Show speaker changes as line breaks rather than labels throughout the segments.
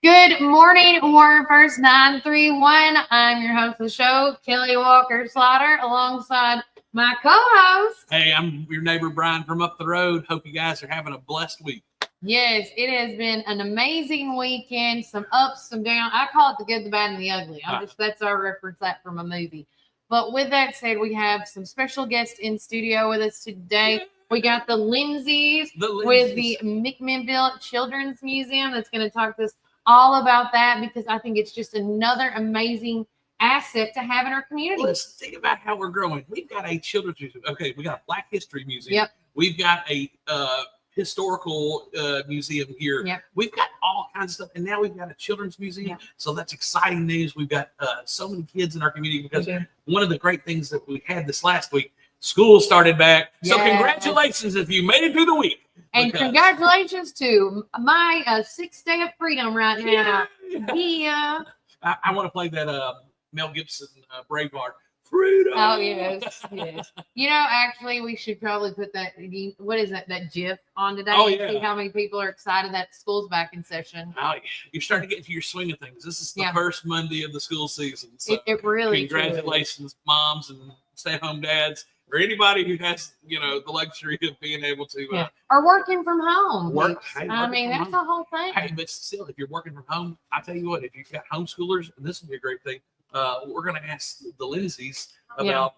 Good morning, Warren First 931. I'm your host of the show, Kelly Walker Slaughter, alongside my co-host.
Hey, I'm your neighbor Brian from up the road. Hope you guys are having a blessed week.
Yes, it has been an amazing weekend. Some ups, some downs. I call it the good, the bad, and the ugly. That's our reference that from a movie. But with that said, we have some special guests in studio with us today. We got the Lindsays with the McMinnville Children's Museum that's going to talk to us all about that, because I think it's just another amazing asset to have in our community.
Let's think about how we're growing. We've got a children's museum. Okay, we got a Black History Museum.
Yep.
We've got a historical museum here.
Yep.
We've got all kinds of stuff, and now we've got a children's museum. Yep. So that's exciting news. We've got so many kids in our community, because one of the great things that we had this last week, school started back. So congratulations if you made it through the week.
And congratulations to my sixth day of freedom right now. Yeah.
I want to play that Mel Gibson Braveheart. Freedom.
Oh, yes. You know, actually, we should probably put that, what is that GIF on today?
Oh, yeah.
See how many people are excited that school's back in session.
Oh, you're starting to get into your swing of things. This is the first Monday of the school season. So
it really
congratulations, moms and stay-at-home dads, or anybody who has, the luxury of being able to
or working from home.
I
mean, that's the whole thing.
Hey, but still, if you're working from home, I tell you what, if you've got homeschoolers, and this would be a great thing, we're going to ask the Lindsays about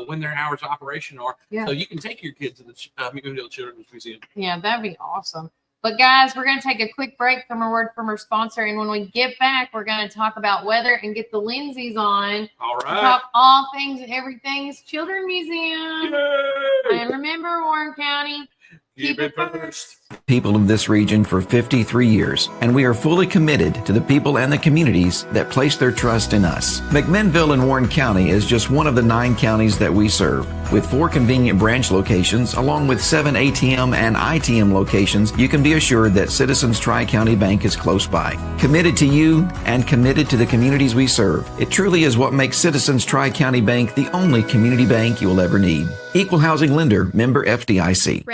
when their hours of operation are, so you can take your kids to the McMinnville Children's Museum.
Yeah, that'd be awesome. But guys, we're going to take a quick break from a word from our sponsor, and when we get back, we're going to talk about weather and get the Lindsays on.
All right.
Talk all things and everything's Children's Museum.
Yay!
And remember, Warren County, keep it first.
People of this region for 53 years, and we are fully committed to the people and the communities that place their trust in us. McMinnville in Warren County is just one of the 9 counties that we serve. With 4 convenient branch locations, along with 7 ATM and ITM locations, you can be assured that Citizens Tri-County Bank is close by. Committed to you and committed to the communities we serve. It truly is what makes Citizens Tri-County Bank the only community bank you'll ever need. Equal housing lender, member FDIC.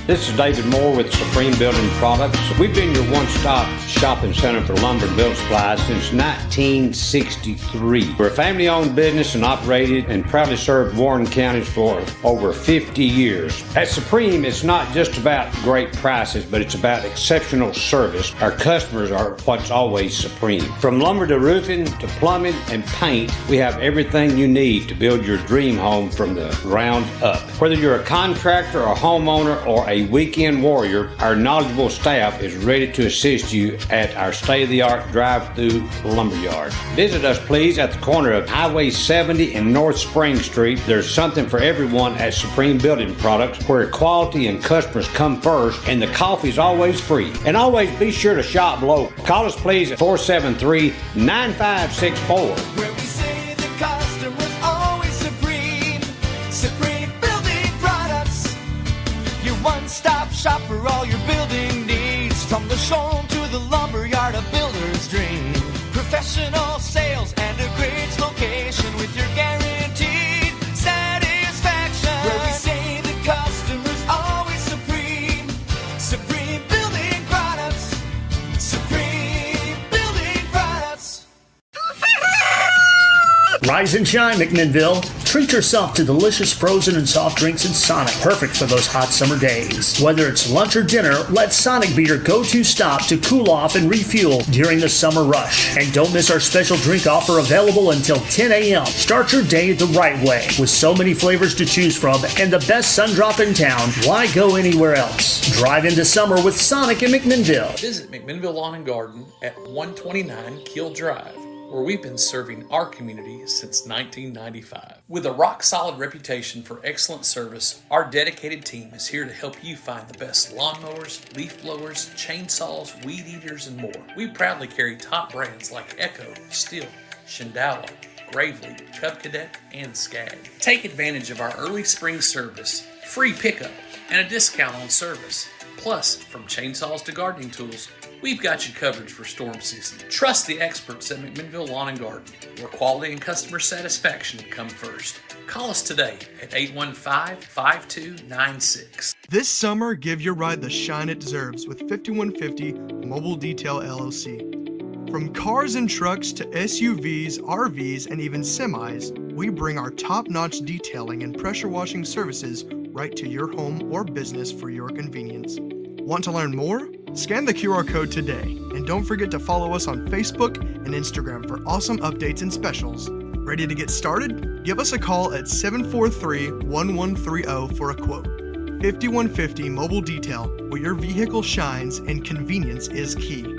This is David Moore with Supreme Building Products. We've been your one-stop shopping center for lumber and building supplies since 1963. We're a family-owned business and operated and proudly served Warren counties for over 50 years. At Supreme, it's not just about great prices, but it's about exceptional service. Our customers are what's always supreme. From lumber to roofing to plumbing and paint, we have everything you need to build your dream home from the ground up. Whether you're a contractor, a homeowner, or a weekend warrior, our knowledgeable staff is ready to assist you at our state-of-the-art drive-through lumberyard. Visit us, please, at the corner of Highway 70 and North Spring Street. There's something for everyone at Supreme Building Products, where quality and customers come first, and the coffee is always free. And always be sure to shop local. Call us, please, at 473-9564.
Where we say the customer's always supreme. Supreme Building Products. Your one-stop shop for all your building needs. From the showroom to the lumberyard, a builder's dream. Professional sales and a great location with your guaranteed satisfaction. Where we say the customer's always supreme. Supreme Building Products. Supreme Building Products.
Rise and shine, McMinnville. Treat yourself to delicious frozen and soft drinks in Sonic, perfect for those hot summer days. Whether it's lunch or dinner, let Sonic be your go-to stop to cool off and refuel during the summer rush. And don't miss our special drink offer available until 10 a.m. Start your day the right way. With so many flavors to choose from and the best sun drop in town, why go anywhere else? Drive into summer with Sonic in McMinnville.
Visit McMinnville Lawn and Garden at 129 Keel Drive, where we've been serving our community since 1995. With a rock-solid reputation for excellent service, our dedicated team is here to help you find the best lawnmowers, leaf blowers, chainsaws, weed eaters, and more. We proudly carry top brands like Echo, Stihl, Shindala, Gravely, Cub Cadet, and Skag. Take advantage of our early spring service, free pickup, and a discount on service. Plus, from chainsaws to gardening tools, We've got you covered for storm season. Trust the experts at McMinnville Lawn and Garden, where quality and customer satisfaction come first. Call us today at 815-5296.
This summer, give your ride the shine it deserves with 5150 Mobile Detail LLC. From cars and trucks to SUVs, RVs, and even semis, we bring our top-notch detailing and pressure washing services right to your home or business for your convenience. Want to learn more? Scan the QR code today, and don't forget to follow us on Facebook and Instagram for awesome updates and specials. Ready to get started? Give us a call at 743-1130 for a quote. 5150 Mobile Detail, where your vehicle shines and convenience is key.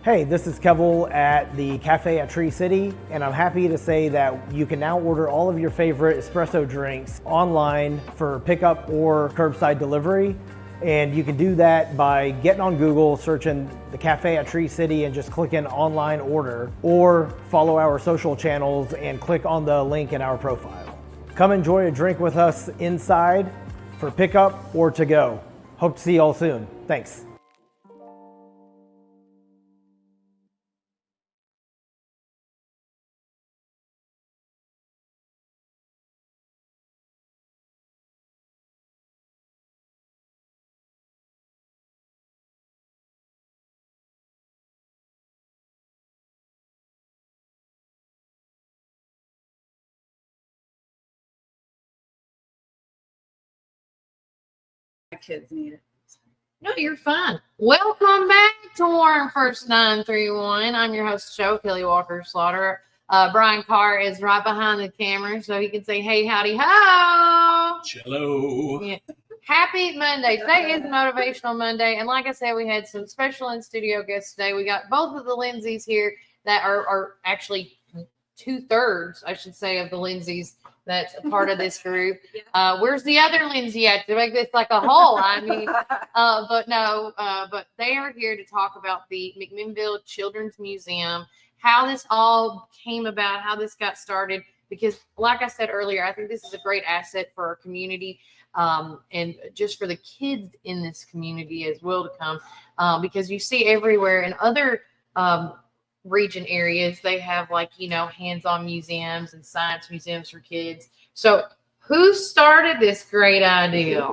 Hey, this is Kevel at the Cafe at Tree City, and I'm happy to say that you can now order all of your favorite espresso drinks online for pickup or curbside delivery. And you can do that by getting on Google, searching the Cafe at Tree City and just clicking online order, or follow our social channels and click on the link in our profile. Come enjoy a drink with us inside for pickup or to go. Hope to see you all soon. Thanks.
Kids need it.
No, you're fine. Welcome back to Warren First 931. I'm your host, show Kelly Walker Slaughter. Brian Carr is right behind the camera, so he can say, "Hey, howdy, ho!"
Hello.
Yeah. Happy Monday. Today is Motivational Monday, and like I said, we had some special in studio guests today. We got both of the Lindsays here that are actually 2/3, I should say, of the Lindsays that's a part of this group. Where's the other Lindsay at to make this like a whole? I mean, but they are here to talk about the McMinnville Children's Museum, how this all came about, how this got started. Because like I said earlier, I think this is a great asset for our community, and just for the kids in this community as well to come, because you see everywhere in other region areas, they have hands-on museums and science museums for kids. So who started this great idea?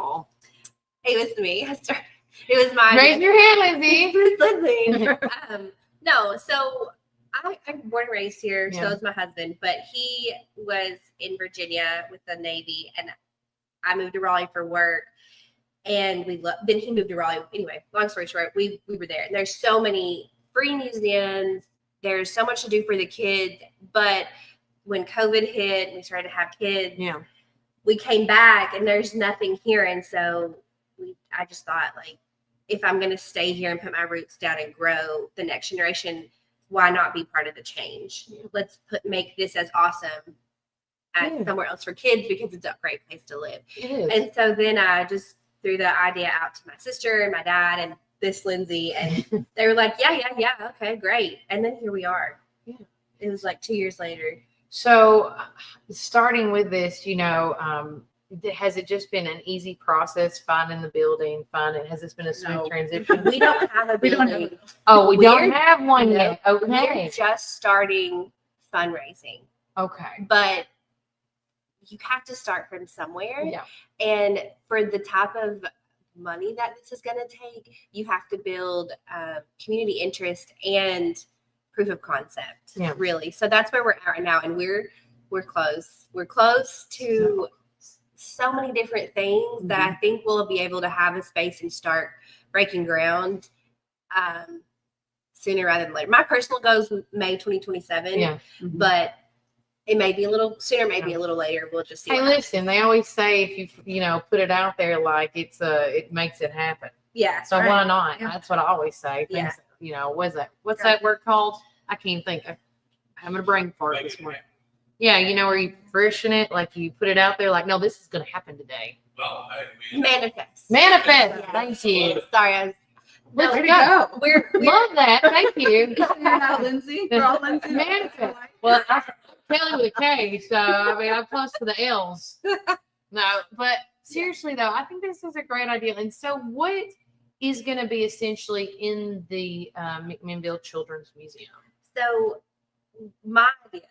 It was me. It was my
Raise your hand, Lindsay.
No, so I'm born and raised here.
Yeah.
So is my husband, but he was in Virginia with the Navy, and I moved to Raleigh for work. And then he moved to Raleigh. Anyway, long story short, we were there. And there's so many free museums. There's so much to do for the kids. But when COVID hit and we started to have kids, we came back and there's nothing here. And so I just thought, if I'm going to stay here and put my roots down and grow the next generation, why not be part of the change? Let's make this as awesome as somewhere else for kids, because it's a great place to live.
It is.
And so then I just threw the idea out to my sister and my dad and this Lindsay, and they were like, yeah, okay, great. And then here we are. Yeah. It was 2 years later.
So starting with this, has it just been an easy process finding the building, has this been a smooth transition?
We don't have a building.
We don't have one yet. Okay.
We're just starting fundraising.
Okay.
But you have to start from somewhere.
Yeah.
And for the type of money that this is going to take, you have to build community interest and proof of concept, really. So that's where we're at right now. And we're close. We're close to so many different things that I think we'll be able to have a space and start breaking ground sooner rather than later. My personal goal is May 2027, but it may be a little sooner, maybe a little later. We'll just see.
Hey, listen, they always say if you put it out there, it makes it happen.
Yeah.
So why not? Yeah. That's what I always say.
Yeah.
What's that word called? I can't think. I'm having a brain fart this morning. Yeah, where you fruition it, you put it out there, no, this is going to happen today.
Oh,
Manifest.
Yeah. Thank you.
Sorry,
Let's go.
We're
love that. Thank you.
Lindsay. We're all Lindsay.
Manifest. Well, Kelly with a K, so I'm close to the L's. No, but seriously though, I think this is a great idea. And so, what is going to be essentially in the McMinnville Children's Museum?
So my idea,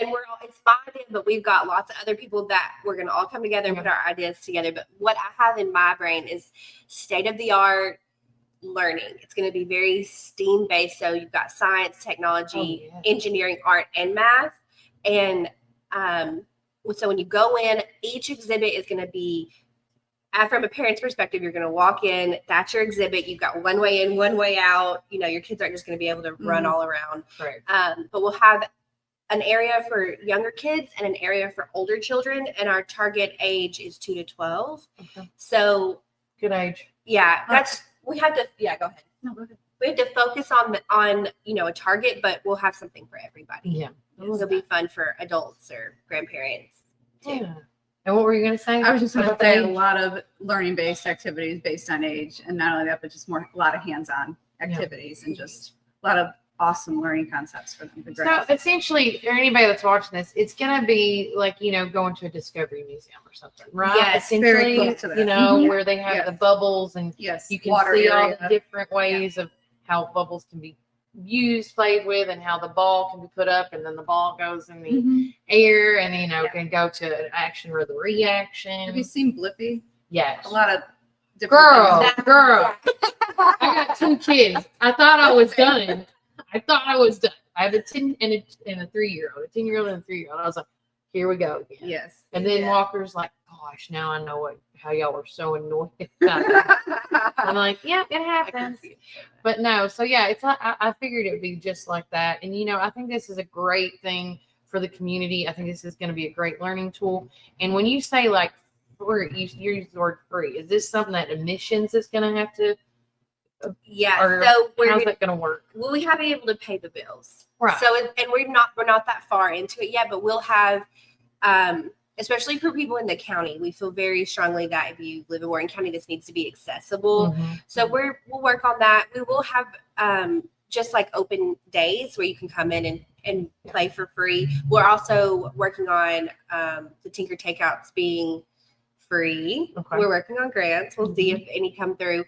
and it's my idea, but we've got lots of other people that we're going to all come together and put our ideas together. But what I have in my brain is state of the art learning. It's going to be very STEAM based. So you've got science, technology, engineering, art, and math. And so when you go in, each exhibit is going to be, from a parent's perspective, you're going to walk in, that's your exhibit. You've got one way in, one way out. You know, your kids aren't just going to be able to run all around.
Right.
But we'll have an area for younger kids and an area for older children. And our target age is 2 to 12.
Okay.
So
good age.
Yeah, we have to, go ahead. No, go ahead. We have to focus on a target, but we'll have something for everybody.
Yeah.
It'll be fun for adults or grandparents too.
Yeah. And what were you going to say?
I was just going to say a lot of learning-based activities based on age, and not only that, but just a lot of hands-on activities and just a lot of awesome learning concepts for them.
So essentially, for anybody that's watching this, it's going to be like, going to a Discovery Museum or something, right?
Yes,
essentially,
very close to that.
Where they have the bubbles and you can see all the different ways of how bubbles can be used, played with, and how the ball can be put up, and then the ball goes in the air, and can go to an action or the reaction.
Have you seen Blippi?
Yes.
A lot of different
girl. I got 2 kids. I thought I was done. I have a 10 and a 3-year-old, a 10-year-old and a 3-year-old. I was like, here we go again.
Yes.
And then Walker's like, gosh, now I know how y'all were so annoyed about it. I'm like, yeah, it happens. But no, so yeah, it's like, I figured it would be just like that. And, I think this is a great thing for the community. I think this is going to be a great learning tool. And when you say like, you use the word free, is this something that admissions is going to have to?
Yeah.
Or
so
how's that going to work?
Well, we have to be able to pay the bills.
Right.
So, and we're not that far into it yet, but we'll have, especially for people in the county, we feel very strongly that if you live in Warren County, this needs to be accessible. So we'll work on that. We will have just like open days where you can come in and play for free. We're also working on the Tinker Takeouts being free.
Okay.
We're working on grants. We'll see if any come through.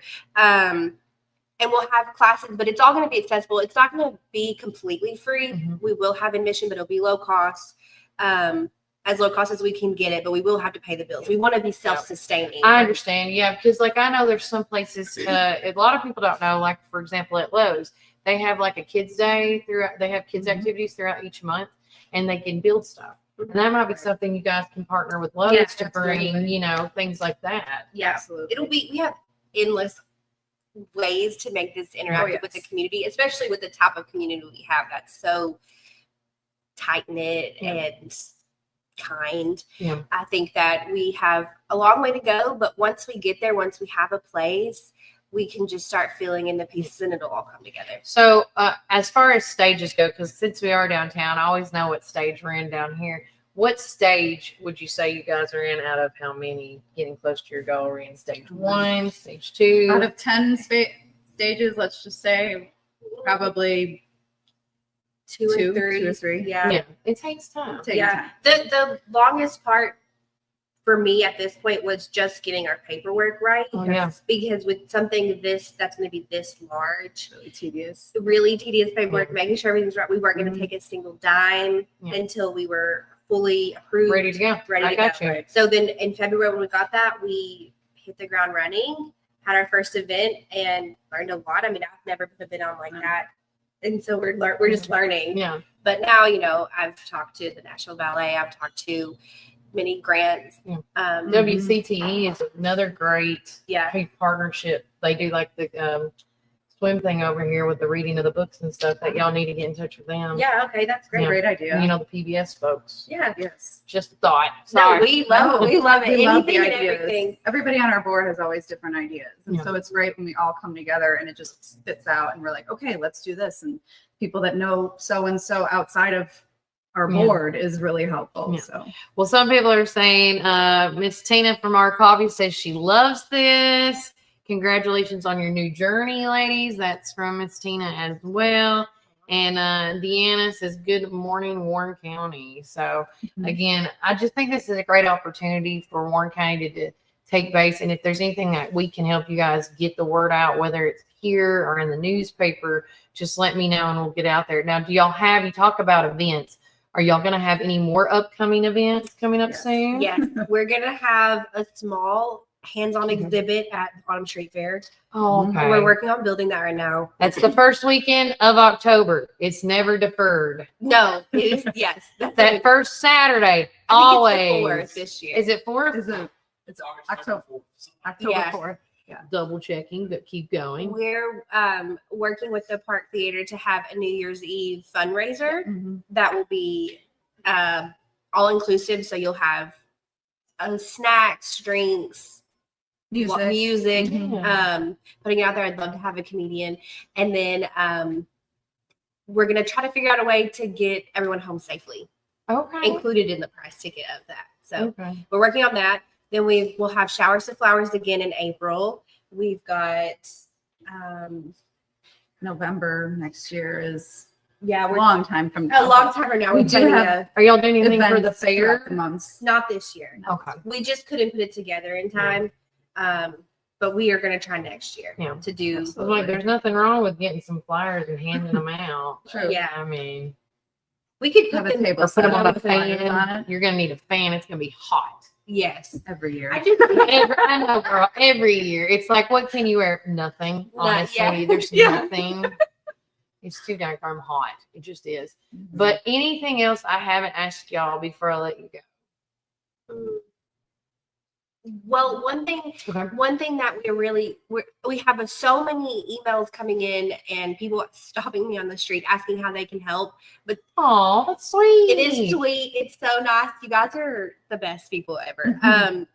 And we'll have classes, but it's all going to be accessible. It's not going to be completely free. We will have admission, but it'll be low cost. As low cost as we can get it, but we will have to pay the bills. We want to be self-sustaining.
I understand. Yeah, because like I know there's some places a lot of people don't know, like for example at Lowe's, they have like a kids day throughout, they have kids activities throughout each month, and they can build stuff. And that might be something you guys can partner with Lowe's to bring, things like that.
Yeah, absolutely. We have endless ways to make this interactive with the community, especially with the type of community we have that's so tight knit and kind.
Yeah.
I think that we have a long way to go, but once we get there, once we have a place, we can just start filling in the pieces and it'll all come together.
So as far as stages go, because since we are downtown, I always know what stage we're in down here. What stage would you say you guys are in out of how many getting close to your goal? Are we in stage 1, stage 2?
Out of 10 stages, let's just say probably two or three.
Yeah.
It takes time.
The longest part for me at this point was just getting our paperwork right. Because with something that's going to be this large, really tedious paperwork, making sure everything's right. We weren't going to take a single dime until we were fully approved,
ready to go.
I got you. So then in February when we got that, we hit the ground running, had our first event, and learned a lot. I mean, I've never put a bit on like that. And so we're just learning.
Yeah.
But now, I've talked to the National Ballet. I've talked to many grants.
WCTE is another great partnership. They do like the swim thing over here with the reading of the books and stuff that y'all need to get in touch with them.
Yeah. Okay. That's great.
Great idea.
The PBS folks.
Yeah.
Yes.
Just a thought.
Sorry. No, we love it. We love it.
We love the
Anything and
ideas.
everything.
Everybody on our board has always different ideas. And so it's great when we all come together and it just spits out and we're like, okay, let's do this. And people that know so-and-so outside of our board is really helpful.
Yeah.
So,
well, some people are saying, Miss Tina from our coffee says she loves this. Congratulations on your new journey, ladies. That's from Miss Tina as well. And Deanna says, good morning, Warren County. So again, I just think this is a great opportunity for Warren County take base. And if there's anything that we can help you guys get the word out, whether it's here or in the newspaper, just let me know and we'll get out there. Now, do y'all you talk about events? Are y'all going to have any more upcoming events coming up soon?
Yes, we're going to have a small hands-on exhibit at Autumn Street Fair.
Oh, okay.
We're working on building that right now.
That's the first weekend of October. It's never deferred.
No, it is, yes.
That first Saturday,
I
always.
think it's the 4th this year.
Is it 4th?
It's October 4th. Yeah.
Double checking, but keep going.
We're working with the Park Theater to have a New Year's Eve fundraiser that will be all inclusive. So you'll have snacks, drinks, music. Putting it out there. I'd love to have a comedian, and then we're gonna try to figure out a way to get everyone home safely.
Okay.
Included in the price ticket of that. So we're working on that. Then we will have Showers to Flowers again in April. We've got
November next year is
we're
a long time from now.
A long time from now.
We do have
Are y'all doing anything for the fair?
the months.
Not this year.
Okay.
We just couldn't put it together in time. But we are going to try next year to do.
So, like, there's nothing wrong with getting some flyers and handing them out.
True. Yeah.
I mean,
we could
have
put
a table
put
set
them on
up
a
with flyers on
fan.
it
You're going to need a fan. It's going to be hot.
Yes.
every year.
I know, girl. Every year. It's like, what can you wear? Nothing. Honestly, there's nothing. It's too darn hot. It just is. But anything else I haven't asked y'all before I let you go?
Well, one thing that we have so many emails coming in and people stopping me on the street asking how they can help. But
that's sweet.
It is sweet. It's so nice. You guys are the best people ever.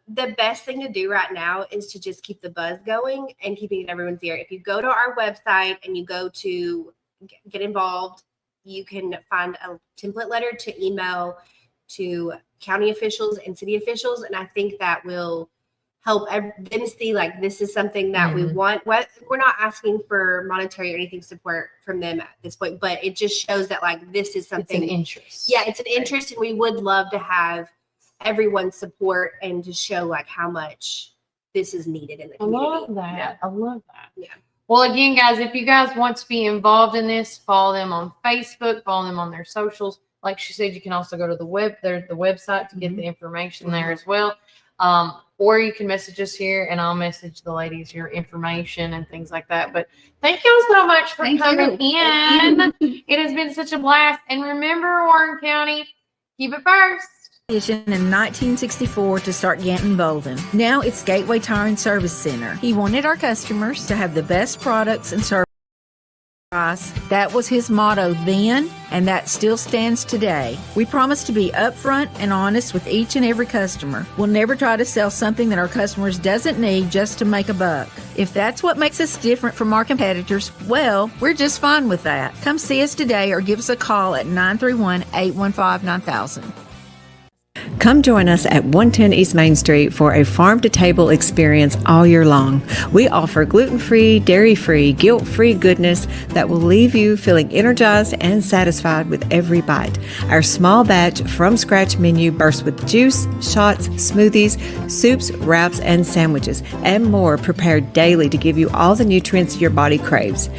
The best thing to do right now is to just keep the buzz going and keeping it in everyone's ear. If you go to our website and you go to get involved, you can find a template letter to email to county officials and city officials. And I think that will help them see like this is something that we want. We're not asking for monetary or anything support from them at this point, but it just shows that like this is something.
It's an interest.
Yeah, it's an interest, and we would love to have everyone's support and to show like how much this is needed in the community.
I love that.
Yeah.
I love that.
Yeah.
Well, again, guys, if you guys want to be involved in this, follow them on Facebook, follow them on their socials. Like she said, you can also go to the website to get the information there as well. Or you can message us here and I'll message the ladies your information and things like that. But thank y'all so much for coming in. It has been such a blast. And remember, Warren County, keep it first.
In 1964 to start Ganton Bolden. Now it's Gateway Tire and Service Center. He wanted our customers to have the best products and service. That was his motto then, and that still stands today. We promise to be upfront and honest with each and every customer. We'll never try to sell something that our customers doesn't need just to make a buck. If that's what makes us different from our competitors, well, we're just fine with that. Come see us today or give us a call at 931-815-9000.
Come join us at 110 East Main Street for a farm-to-table experience all year long. We offer gluten-free, dairy-free, guilt-free goodness that will leave you feeling energized and satisfied with every bite. Our small batch from-scratch menu bursts with juice, shots, smoothies, soups, wraps, and sandwiches, and more prepared daily to give you all the nutrients your body craves.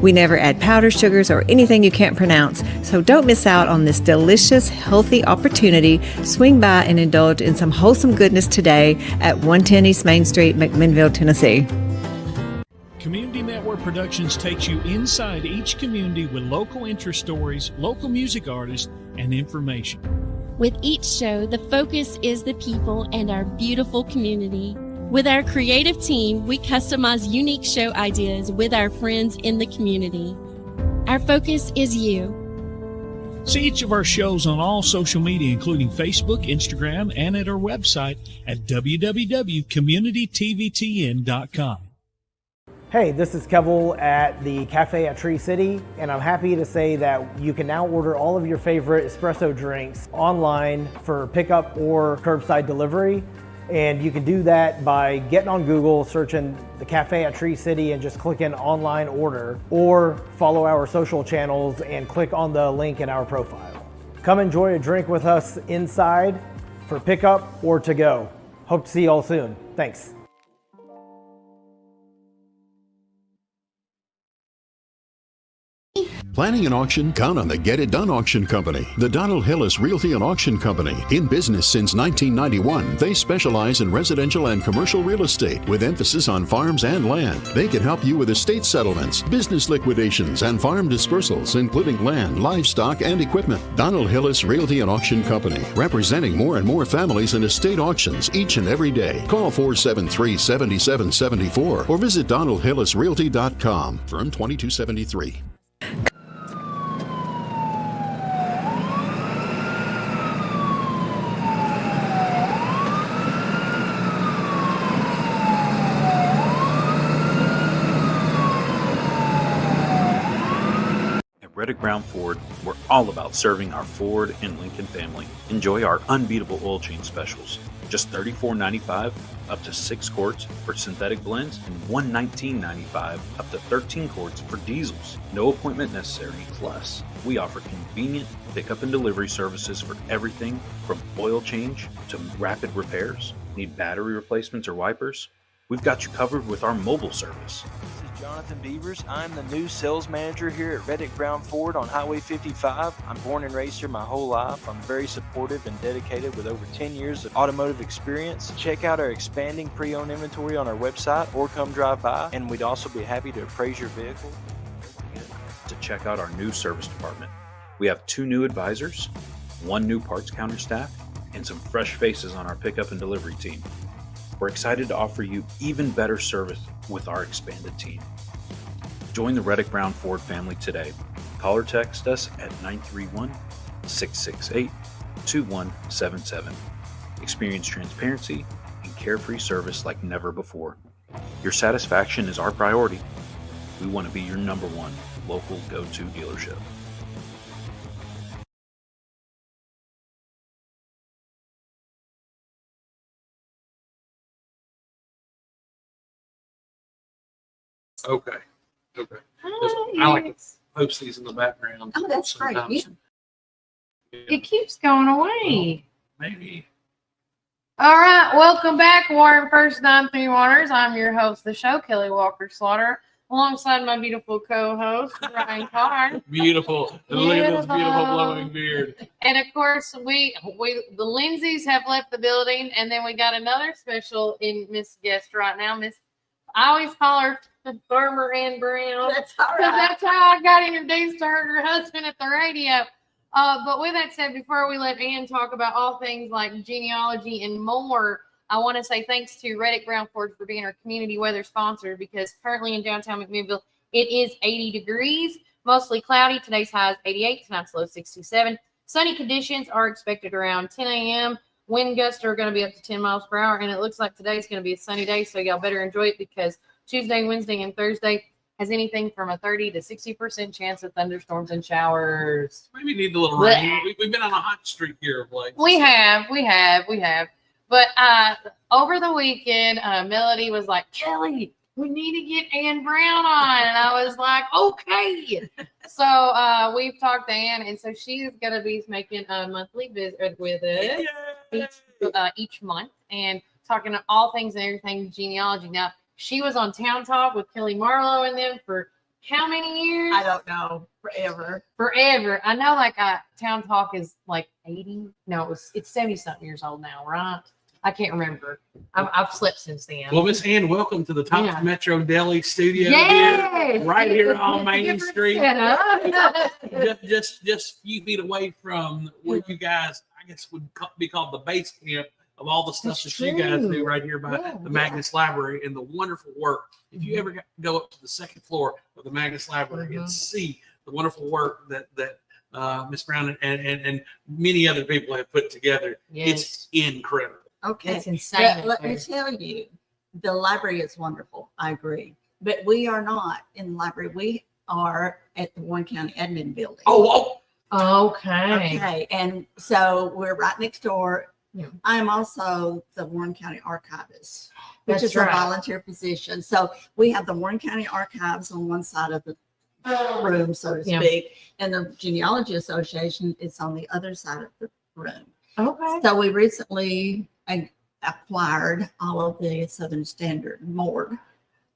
We never add powder sugars or anything you can't pronounce, so don't miss out on this delicious, healthy opportunity. Swing by and indulge in some wholesome goodness today at 110 East Main Street, McMinnville, Tennessee.
Community Network Productions takes you inside each community with local interest stories, local music artists, and information.
With each show, the focus is the people and our beautiful community. With our creative team, we customize unique show ideas with our friends in the community. Our focus is you.
See each of our shows on all social media, including Facebook, Instagram, and at our website at www.communitytvtn.com.
Hey, this is Kevel at the Cafe at Tree City, and I'm happy to say that you can now order all of your favorite espresso drinks online for pickup or curbside delivery. And you can do that by getting on Google, searching the Cafe at Tree City and just clicking online order, or follow our social channels and click on the link in our profile. Come enjoy a drink with us inside for pickup or to go. Hope to see you all soon. Thanks.
Planning an auction? Count on the Get It Done Auction Company. The Donald Hillis Realty and Auction Company. In business since 1991, they specialize in residential and commercial real estate with emphasis on farms and land. They can help you with estate settlements, business liquidations, and farm dispersals, including land, livestock, and equipment. Donald Hillis Realty and Auction Company, representing more and more families in estate auctions each and every day. Call 473-7774 or visit DonaldHillisRealty.com. Firm 2273.
Reddick Brown Ford, we're all about serving our Ford and Lincoln family. Enjoy our unbeatable oil change specials. Just $34.95 up to 6 quarts for synthetic blends and $119.95 up to 13 quarts for diesels. No appointment necessary. Plus, we offer convenient pickup and delivery services for everything from oil change to rapid repairs. Need battery replacements or wipers? We've got you covered with our mobile service.
Jonathan Beavers. I'm the new sales manager here at Reddick Brown Ford on Highway 55. I'm born and raised here my whole life. I'm very supportive and dedicated with over 10 years of automotive experience. Check out our expanding pre-owned inventory on our website or come drive by, and we'd also be happy to appraise your vehicle.
Don't forget to check out our new service department. We have 2 new advisors, 1 new parts counter staff, and some fresh faces on our pickup and delivery team. We're excited to offer you even better service with our expanded team. Join the Reddick Brown Ford family today. Call or text us at 931-668-2177. Experience transparency and carefree service like never before. Your satisfaction is our priority. We want to be your #1 local go-to dealership.
Okay. I like to post these in the background.
Oh, that's great.
sometimes.
It keeps going away.
Maybe.
All right, welcome back, Warren First 9-3 Waters. I'm your host, the show, Kelly Walker Slaughter, alongside my beautiful co-host, Brian Carr.
Beautiful. Look at this beautiful blowing beard.
And of course, the Lindsays have left the building, and then we got another special Miss guest right now, Miss. I always call her Farmer Ann Brown.
That's all right.
That's how I got introduced to her husband at the radio. But with that said, before we let Ann talk about all things like genealogy and more, I want to say thanks to Reddick Brown Ford for being our community weather sponsor, because currently in downtown McMinnville, it is 80 degrees, mostly cloudy. Today's high is 88, tonight's low 67. Sunny conditions are expected around 10 a.m. Wind gusts are going to be up to 10 miles per hour, and it looks like today's going to be a sunny day, so y'all better enjoy it, because Tuesday, Wednesday, and Thursday has anything from a 30 to 60% chance of thunderstorms and showers.
Maybe need a little rain. We've been on a hot streak here of late.
We have. But over the weekend, Melody was like, Kelly, we need to get Ann Brown on. And I was like, okay. So we've talked to Ann, and so she's going to be making a monthly visit with us each month and talking to all things and everything genealogy. Now, she was on Town Talk with Kelly Marlowe and them for how many years?
I don't know. Forever.
I know, like Town Talk is like 80. No, it's 70-something years old now, right? I can't remember. I've slept since then.
Well, Miss Ann, welcome to the Top Metro Deli studio
Yes!
here, right here on Main Street.
Set
just a few feet away from where you guys, I guess, would be called the base camp of all the stuff that you guys do right here by the Magnus Library and the wonderful work. If you ever go up to the second floor of the Magnus Library and see the wonderful work that Miss Brown and many other people have put together, it's incredible.
Okay.
It's insane.
But let me tell you, the library is wonderful. I agree. But we are not in the library. We are at the Warren County Admin Building.
Oh,
okay.
Okay. And so we're right next door.
Yeah.
I'm also the Warren County Archivist, which
That's
is
right.
a volunteer position. So we have the Warren County Archives on one side of the room, so to speak, and the Genealogy Association is on the other side of the room.
Okay.
So we recently acquired all of the Southern Standard morgue.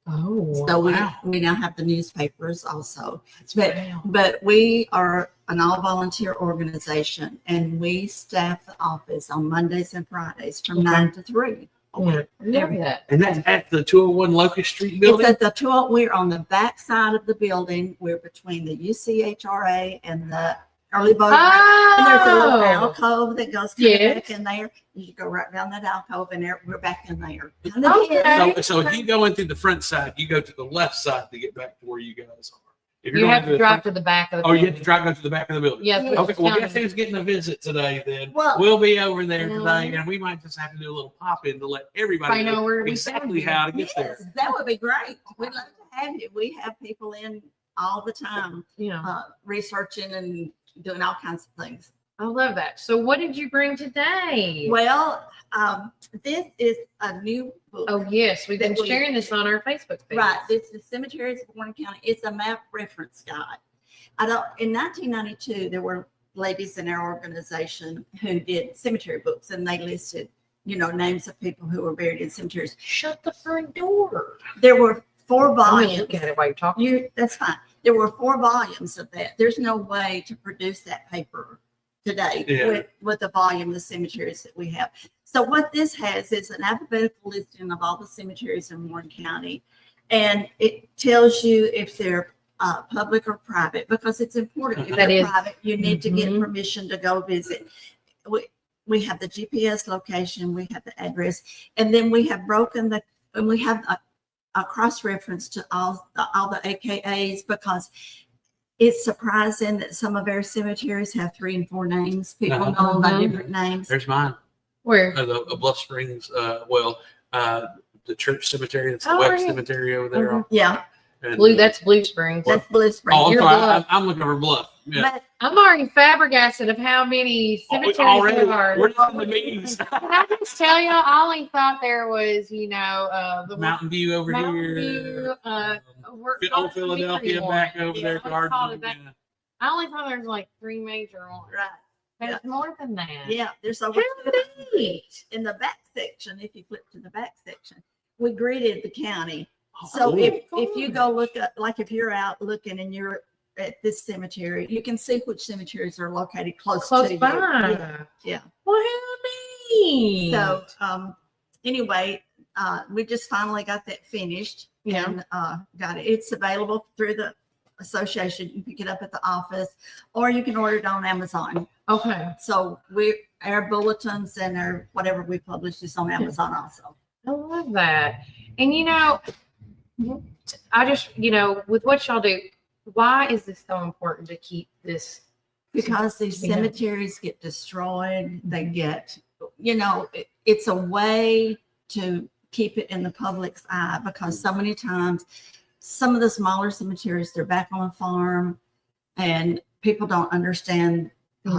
Oh,
So
wow.
we now have the newspapers also.
Wow.
But we are an all-volunteer organization, and we staff the office on Mondays and Fridays from 9 to 3.
Yeah, love that.
And that's at the 201 Locust Street building?
It's at the we're on the back side of the building. We're between the UCHRA and the early voter. And there's a little alcove that goes back in there. You go right down that alcove, and we're back in there.
So if you go in through the front side, you go to the left side to get back to where you guys are. If
You have to drive to the back of the building.
you have to go to the back of the building.
Yes.
Okay. Well, guess who's getting a visit today then?
Well,
we'll be over there today, and we might just have to do a little pop in to let everybody
I know
know
where we
exactly
stand.
how to get there.
Yes, that would be great. We'd love to have you. We have people in all the time, researching and doing all kinds of things.
I love that. So what did you bring today?
Well, this is a new book.
Oh, yes. We've been sharing this on our Facebook page.
Right. This is Cemeteries of Warren County. It's a map reference guide. In 1992, there were ladies in our organization who did cemetery books, and they listed, names of people who were buried in cemeteries.
Shut the front door.
There were 4
I'm
volumes.
gonna look at it while you're talking.
That's fine. There were 4 volumes of that. There's no way to produce that paper today with the volume of the cemeteries that we have. So what this has is an alphabetical listing of all the cemeteries in Warren County, and it tells you if they're public or private, because it's important. If they're private, you need to get permission to go visit. We have the GPS location, we have the address, and then we have we have a cross-reference to all the AKAs, because it's surprising that some of our cemeteries have 3 and 4 names. People know by different names.
There's mine.
Where?
The Bluff Springs, the church cemetery. That's the Webb Cemetery over there.
Yeah.
And,
That's Blue Springs.
That's Blue Springs.
Oh, I'm
You're
sorry.
Bluff.
I'm looking for Bluff. Yeah.
But
I'm already flabbergasted of how many cemeteries there are.
We're just in the meetings.
Can I just tell you, I only thought there was, the
Mountain View over
Mountain
here.
View,
Old Philadelphia back over there. Garden.
I only thought there was like 3 major ones.
Right.
There's more than that.
Yeah, there's over in the back section. If you flip to the back section, we greeted the county. So if you go look at, like if you're out looking and you're at this cemetery, you can see which cemeteries are located close to
by.
you. Yeah.
Well, how neat.
So anyway, we just finally got that finished and got it. It's available through the association. You can pick it up at the office, or you can order it on Amazon.
Okay.
So our bulletins and our whatever we publish is on Amazon also.
I love that. And I just, with what y'all do, why is this so important to keep this?
Because these cemeteries get destroyed. They get, it's a way to keep it in the public's eye, because so many times some of the smaller cemeteries, they're back on a farm and people don't understand.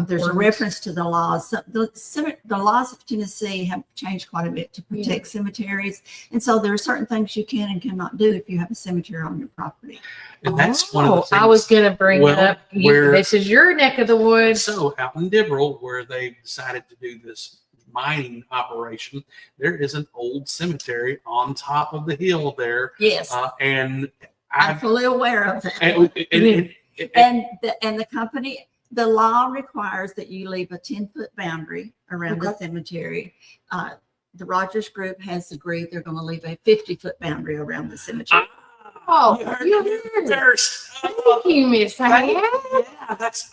There's a reference to the laws. So the laws of Tennessee have changed quite a bit to protect cemeteries. And so there are certain things you can and cannot do if you have a cemetery on your property.
And that's one of the things.
I was going to bring it up. This is your neck of the woods.
So out in Dibble, where they decided to do this mining operation, there is an old cemetery on top of the hill there.
Yes.
And
I'm fully aware of that.
And
the company, the law requires that you leave a 10-foot boundary around the cemetery. The Rogers Group has agreed they're going to leave a 50-foot boundary around the cemetery.
Oh, you heard it. Thank you, Miss Ann.
Yeah, that's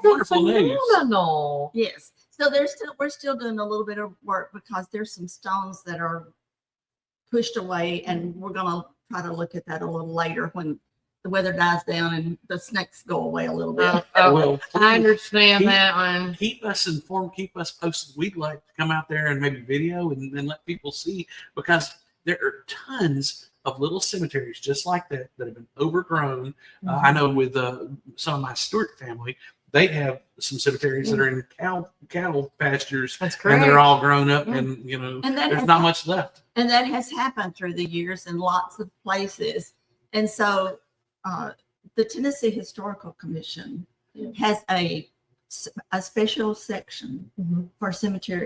wonderful news.
Phenomenal.
Yes. So we're still doing a little bit of work, because there's some stones that are pushed away, and we're going to try to look at that a little later when the weather dies down and the snakes go away a little bit.
Well,
I understand that one.
Keep us informed, keep us posted. We'd like to come out there and maybe video and let people see, because there are tons of little cemeteries just like that have been overgrown. I know with some of my Stewart family, they have some cemeteries that are in cattle pastures. That's correct. And they're all grown up, and there's not much left.
And that has happened through the years in lots of places. And so the Tennessee Historical Commission has a a special section
Mm-hmm.
for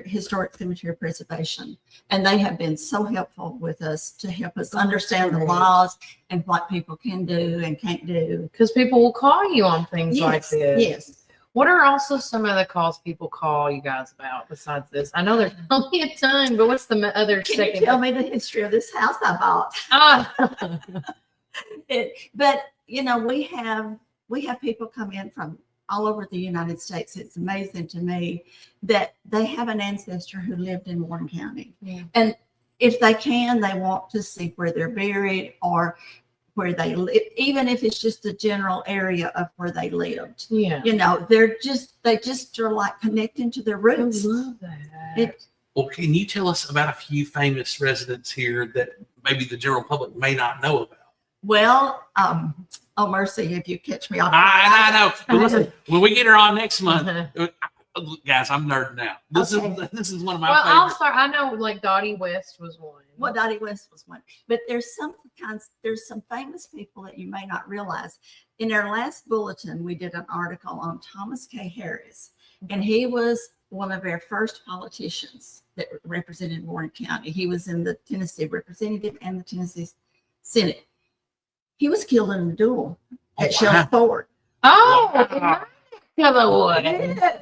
historic cemetery preservation. And they have been so helpful with us to help us understand the
great.
laws and what people can do and can't do.
Because people will call you on things like
Yes,
this.
yes.
What are also some of the calls people call you guys about besides this? I know there's only a ton, but what's the other
Can
second?
you tell me the history of this house I bought?
Ah.
But you know, we have people come in from all over the United States. It's amazing to me that they have an ancestor who lived in Warren County.
Yeah.
And if they can, they want to see where they're buried or where they live, even if it's just the general area of where they lived.
Yeah.
You know, they just are like connecting to their roots.
I love that.
Well, can you tell us about a few famous residents here that maybe the general public may not know about?
Well, oh mercy, if you catch me off.
I know. But listen, when we get her on next month, guys, I'm nerding out. This is one of my
I'll
favorites.
start. I know, like Dottie West was one.
Well, Dottie West was one, but there's some famous people that you may not realize. In our last bulletin, we did an article on Thomas K. Harris, and he was one of our first politicians that represented Warren County. He was in the Tennessee Representative and the Tennessee Senate. He was killed in a duel at Shells Ford.
Oh, wow.
Yeah.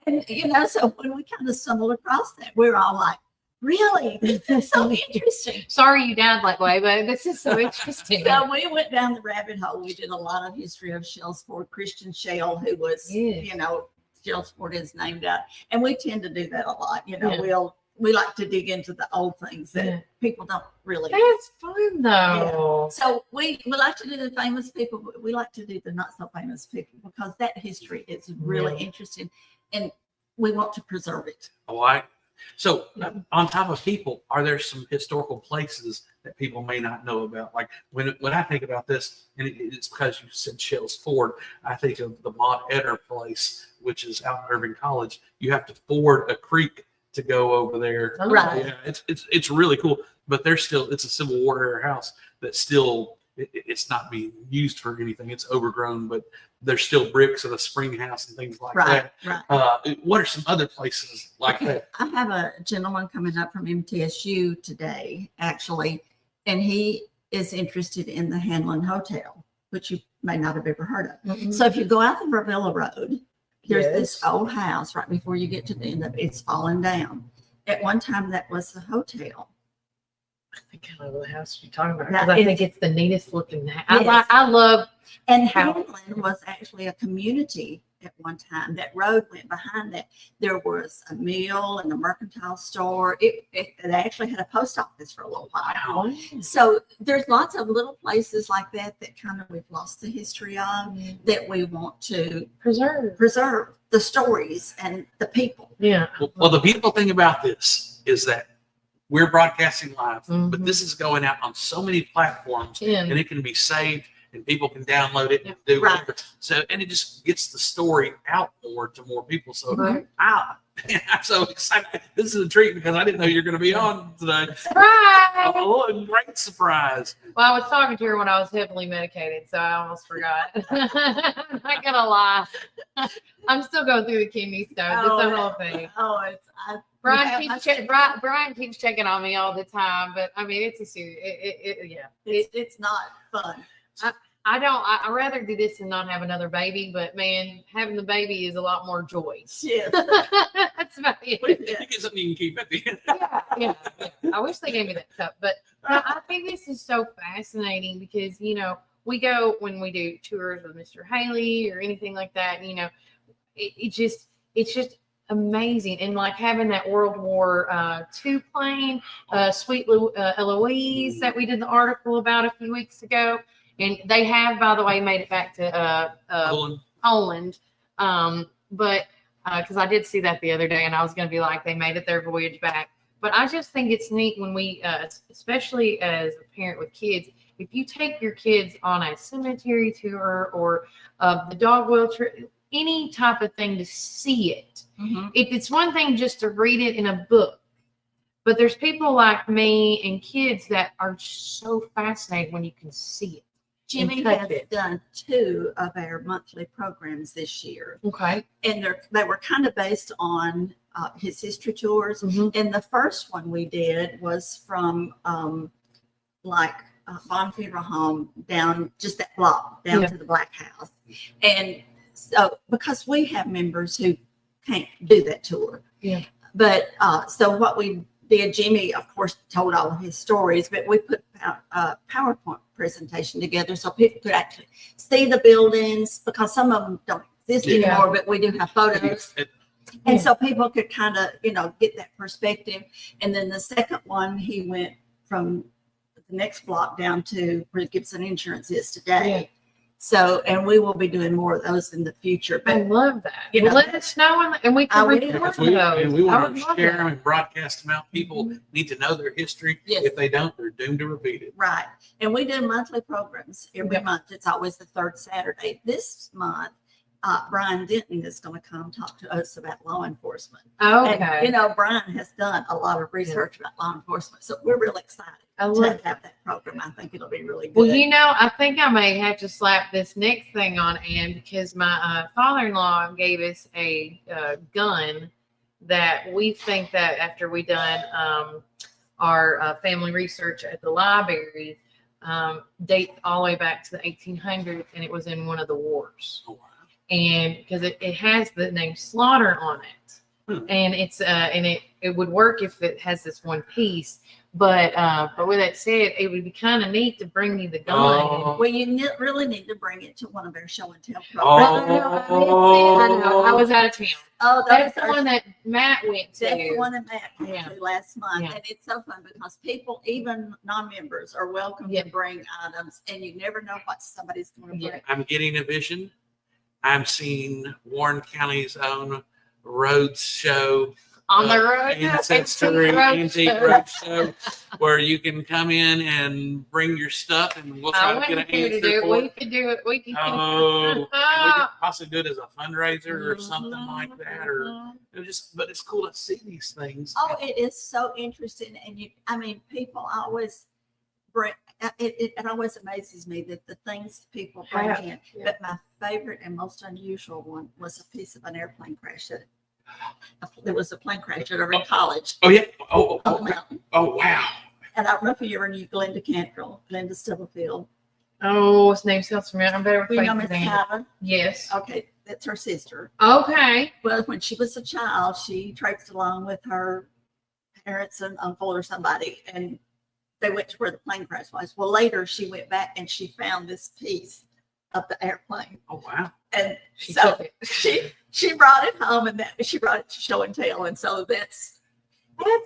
And you know, so when we kind of stumbled across that, we were all like, really? This is so interesting.
Sorry you died that way, but this is so interesting.
So we went down the rabbit hole. We did a lot of history of Shells Ford. Christian Shale, who was, you know, Shells Ford is named out. And we tend to do that a lot. You know,
Yeah.
we like to dig into the old things that people don't really.
That's fun though.
Yeah. So we like to do the famous people, but we like to do the not so famous people because that history is really interesting and we want to preserve it.
All right. So on top of people, are there some historical places that people may not know about? Like when I think about this, and it's because you said Shells Ford, I think of the Maud Eder place, which is out in Irving College. You have to ford a creek to go over there.
Right.
Yeah, it's really cool. But it's a Civil War era house that's still it's not being used for anything. It's overgrown, but there's still bricks of a spring house and things like that.
Right.
What are some other places like that?
I have a gentleman coming up from MTSU today, actually, and he is interested in the Hanlon Hotel, which you may not have ever heard of.
Mm-hmm.
So if you go out the Vervilla Road, there's this old house right before you get to the end of it. It's fallen down. At one time, that was the hotel.
I think I know the house you're talking about
Now,
because I think it's the neatest looking house.
Yes.
I love.
And
how-
Hanlon was actually a community at one time. That road went behind that. There was a mill and a mercantile store. It actually had a post office for a little while.
Wow.
So there's lots of little places like that kind of we've lost the history of that we want to preserve the stories and the people.
Yeah.
Well, the beautiful thing about this is that we're broadcasting live, but this is going out on so many platforms, and it can be saved, and people can download it and do whatever. So, and it just gets the story out more to more people. So, I'm so excited. This is a treat because I didn't know you're going to be on today.
Surprise!
Oh, a great surprise.
Well, I was talking to her when I was heavily medicated, so I almost forgot. I'm not gonna lie. I'm still going through the kidney stones. It's a whole thing. Brian keeps checking on me all the time, but I mean, it's a serious.
It's not fun.
I'd rather do this and not have another baby, but man, having the baby is a lot more joy.
Yeah.
That's about it.
You get something you can keep at the end.
Yeah. I wish they gave me that cup, but no, I think this is so fascinating because, you know, we go when we do tours with Mr. Haley or anything like that, you know, it's just amazing. And like having that World War II plane, Sweet Eloise that we did the article about a few weeks ago. And they have, by the way, made it back to Poland. But because I did see that the other day and I was going to be like, they made it their voyage back. But I just think it's neat when we, especially as a parent with kids, if you take your kids on a cemetery tour or the dog wheel trip, any type of thing to see it. It's one thing just to read it in a book, but there's people like me and kids that are so fascinated when you can see it.
Jimmy
touch
has
it.
done 2 of our monthly programs this year.
Okay.
And they were kind of based on his history tours. And the first one we did was from Bond Funeral Home down just that block down to the Black House. And so because we have members who can't do that tour.
Yeah.
But so what we did, Jimmy, of course, told all of his stories, but we put a PowerPoint presentation together so people could actually see the buildings, because some of them don't exist anymore, but we do have photos. And so people could kind of, get that perspective. And then the second one, he went from the next block down to where Gibson Insurance is today.
Yeah.
So, and we will be doing more of those in the future. But
I love that. Let us know, and we can report those.
And we want to
love
share
that.
them and broadcast them out. People need to know their history.
Yes.
If they don't, they're doomed to repeat it.
Right. And we do monthly programs every month. It's always the third Saturday. This month, Brian Denton is going to come talk to us about law enforcement.
Okay.
And, Brian has done a lot of research about law enforcement. So we're really excited to have that program. I think it'll be really good.
Well, I think I may have to slap this next thing on Ann, because my father-in-law gave us a gun that we think that after we done our family research at the library, date all the way back to the 1800s, and it was in one of the wars.
Oh, wow.
And because it has the name Slaughter on it, and it's and it would work if it has this one piece. But with that said, it would be kind of neat to bring me the gun.
Well, you really need to bring it to one of our show and tell
I
programs.
know. I was out of town.
Oh,
that's the one that Matt went to.
That's the one that Matt went to last month. And it's so fun because people, even non-members, are welcome to bring items, and you never know what somebody's going to bring.
I'm getting a vision. I'm seeing Warren County's own road show.
On the road,
Antique Road Show, where you can come in and bring your stuff, and we'll try to get an answer for
it. We could do it. We could.
We could possibly do it as a fundraiser or something like that, or but it's cool to see these things.
Oh, it is so interesting, and people always bring. It always amazes me that the things people bring in. Yeah. But my favorite and most unusual one was a piece of an airplane crash. There was a plane crash over in college.
Oh yeah. Oh wow.
And I don't know if you ever knew Glenda Cantrell, Glenda Stubblefield.
Oh, his name sounds familiar. I'm better with
you know Miss Calvin?
Yes.
Okay, that's her sister.
Okay.
Well, when she was a child, she traipsed along with her parents and uncle or somebody, and they went to where the plane crash was. Well, later she went back and she found this piece of the airplane.
Oh wow.
And she brought it home, and she brought it to show and tell. And so that's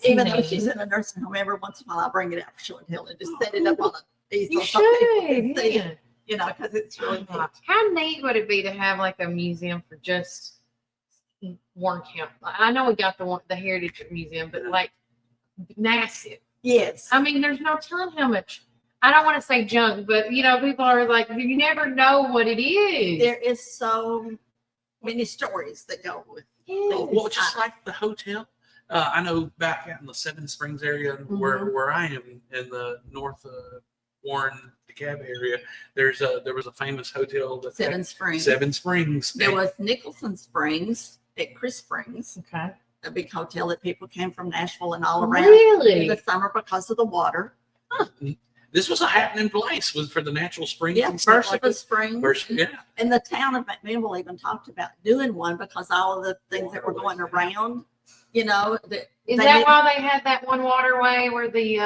even though she's in a nursing home, every once in a while I bring it out for show and tell and just set it up on a easel so people can see it, because it's really neat.
How neat would it be to have like a museum for just Warren County? I know we got the Heritage Museum, but like massive.
Yes.
I mean, there's no telling how much. I don't want to say junk, but people are like, you never know what it is.
There is so many stories that go with it.
Well, just like the hotel. I know back out in the Seven Springs area where I am in the North Warren, DeKalb area, there was a famous hotel that
Seven Springs.
Seven Springs.
There was Nicholson Springs at Chris Springs.
Okay.
A big hotel that people came from Nashville and all around
really?
in the summer because of the water.
Huh. This was a happening place for the natural springs.
Yeah,
and stuff
first
like
of the
that.
springs.
Yeah.
And the town of McMinnville even talked about doing one because all of the things that were going around,
Is that why they had that one waterway where the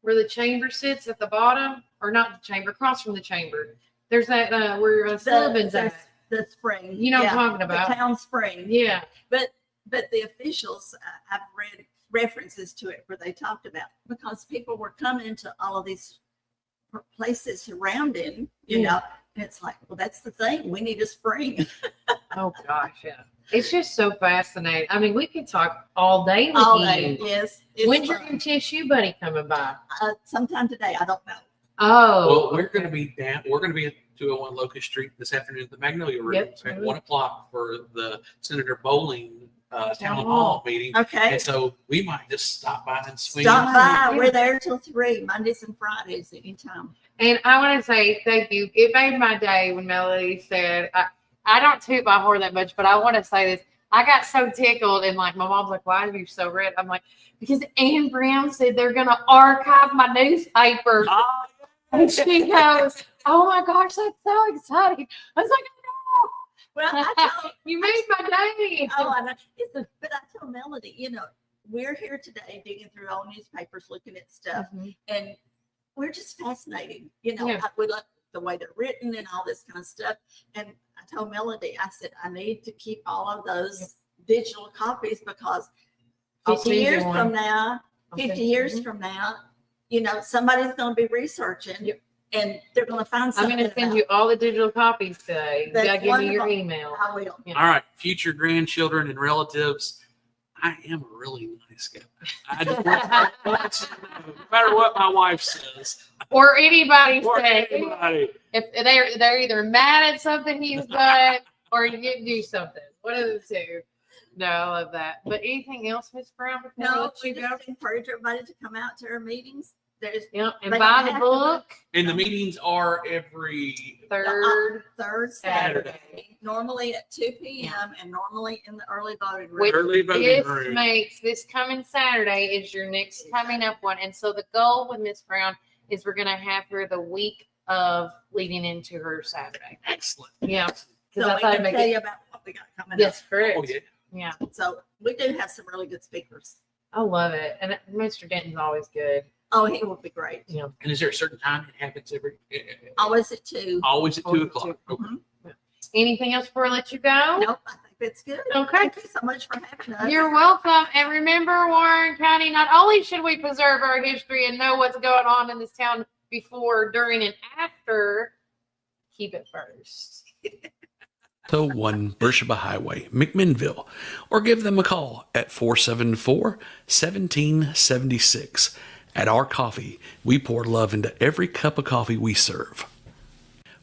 where the chamber sits at the bottom, or not the chamber, across from the chamber? There's that where Sullivan's at.
The spring.
You know what I'm talking about?
The town spring.
Yeah.
But the officials, I've read references to it where they talked about, because people were coming to all of these places surrounding, and it's like, well, that's the thing. We need a spring.
Oh gosh, yeah. It's just so fascinating. I mean, we could talk all day with
All
you.
day, yes.
When's your tissue buddy coming by?
Sometime today. I don't know.
Oh.
Well, we're going to be at 201 Locust Street this afternoon at the Magnolia Room at 1:00 for the Senator Bowling town hall meeting.
Okay.
And so we might just stop by and swing.
Stop by. We're there till 3, Mondays and Fridays, anytime.
And I want to say thank you. It made my day when Melody said, I don't toot my horn that much, but I want to say this. I got so tickled, and like my mom's like, "Why are you so red?" I'm like, "Because Ann Brown said they're gonna archive my newspaper." And she goes, "Oh my gosh, that's so exciting!" I was like, "No!"
Well, I told,
you made my day.
Oh, I know. But I told Melody, we're here today digging through all newspapers, looking at stuff, and we're just fascinating. We love the way they're written and all this kind of stuff. And I told Melody, I said, I need to keep all of those digital copies because 50 years from now, somebody's going to be researching and they're going to find something.
I'm going to send you all the digital copies today. You got to give me your email.
I will.
All right, future grandchildren and relatives. I am a really nice guy. I just want to let you know, no matter what my wife says.
Or anybody
says.
If they're either mad at something he's done or he didn't do something. One of the two. No, I love that. But anything else, Miss Brown?
No, we just encourage everybody to come out to our meetings.
And buy the book.
And the meetings are every
third Saturday. Normally at 2 p.m. and normally in the early voting room.
This coming Saturday is your next coming up one. And so the goal with Miss Brown is we're going to have her the week of leading into her Saturday.
Excellent.
Yeah.
So I can tell you about what we got coming up.
Yes, correct.
Oh,
yeah.
So we do have some really good speakers.
I love it. And Mr. Denton's always good.
Oh, he will be great.
Yeah.
And is there a certain time it happens every?
Always at 2.
Always at 2 o'clock. Okay.
Anything else before I let you go?
Nope, I think that's good.
Okay.
Thank you so much for having us.
You're welcome. And remember, Warren County, not only should we preserve our history and know what's going on in this town before, during, and after, keep it first.
1 Beersheba Highway, McMinnville, or give them a call at 474-1776. At Our Coffee, we pour love into every cup of coffee we serve.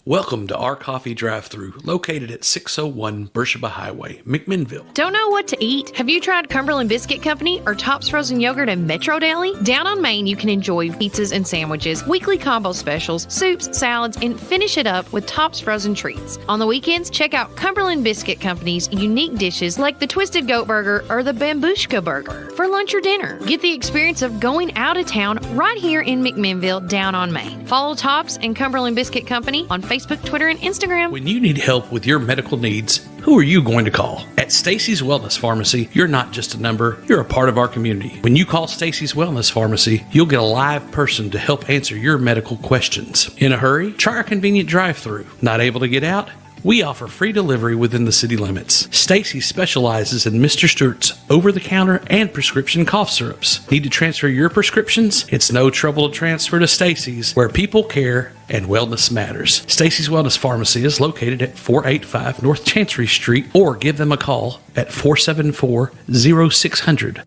Welcome to Our Coffee Drive-Thru, located at 601 Beersheba Highway, McMinnville.
Don't know what to eat? Have you tried Cumberland Biscuit Company or Tops Frozen Yogurt and Metro Deli? Down on Main, you can enjoy pizzas and sandwiches, weekly combo specials, soups, salads, and finish it up with Tops Frozen Treats. On the weekends, check out Cumberland Biscuit Company's unique dishes like the Twisted Goat Burger or the Bambushka Burger. For lunch or dinner, get the experience of going out of town right here in McMinnville, down on Main. Follow Tops and Cumberland Biscuit Company on Facebook, Twitter, and Instagram.
When you need help with your medical needs, who are you going to call? At Stacy's Wellness Pharmacy, you're not just a number, you're a part of our community. When you call Stacy's Wellness Pharmacy, you'll get a live person to help answer your medical questions. In a hurry? Try our convenient drive-thru. Not able to get out? We offer free delivery within the city limits. Stacy specializes in Mr. Stewart's over-the-counter and prescription cough syrups. Need to transfer your prescriptions? It's no trouble to transfer to Stacy's, where people care and wellness matters. Stacy's Wellness Pharmacy is located at 485 North Chancery Street, or give them a call at 474-0600.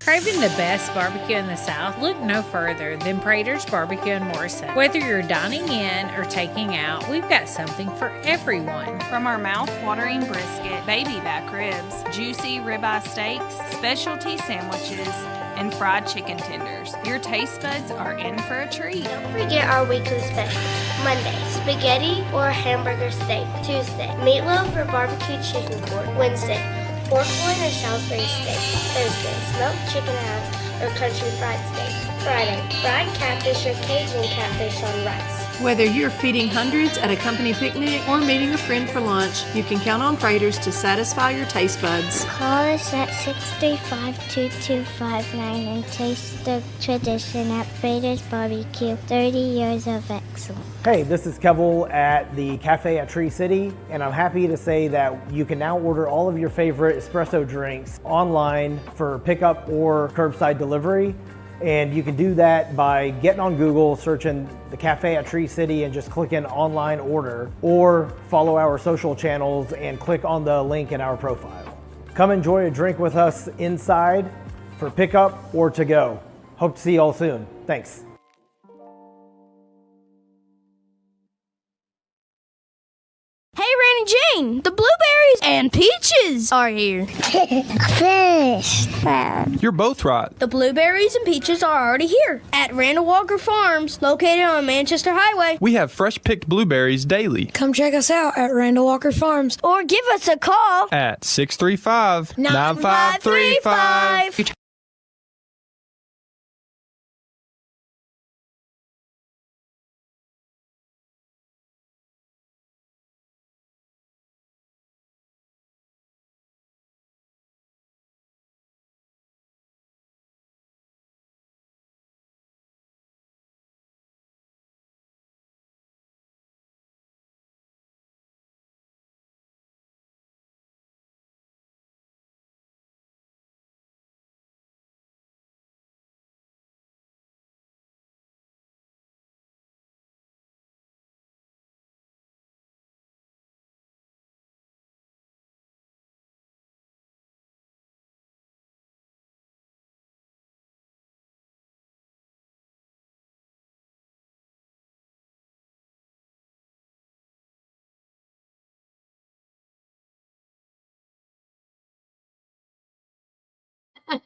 Craving the best barbecue in the South? Look no further than Prater's Barbecue in Morrison. Whether you're dining in or taking out, we've got something for everyone.
From our mouth-watering brisket, baby back ribs, juicy ribeye steaks, specialty sandwiches, and fried chicken tenders, your taste buds are in for a treat.
Don't forget our weekly specials. Monday, spaghetti or hamburger steak. Tuesday, meatloaf or barbecue chicken court. Wednesday, pork loin or Salisbury steak. Thursday, smoked chicken halves or country fried steak. Friday, fried catfish or Cajun catfish on rice.
Whether you're feeding hundreds at a company picnic or meeting a friend for lunch, you can count on Prater's to satisfy your taste buds.
Call us at 635-2259 and taste the tradition at Prater's Barbecue. 30 years of excellence.
Hey, this is Kevel at the Cafe at Tree City, and I'm happy to say that you can now order all of your favorite espresso drinks online for pickup or curbside delivery. And you can do that by getting on Google, searching the Cafe at Tree City and just clicking online order, or follow our social channels and click on the link in our profile. Come enjoy a drink with us inside for pickup or to go. Hope to see you all soon. Thanks.
Hey, Randy Jane, the blueberries
And peaches are here. Fish.
You're both right.
The blueberries and peaches are already here at Randall Walker Farms, located on Manchester Highway.
We have fresh picked blueberries daily.
Come check us out at Randall Walker Farms or give us a call
At 635-9535.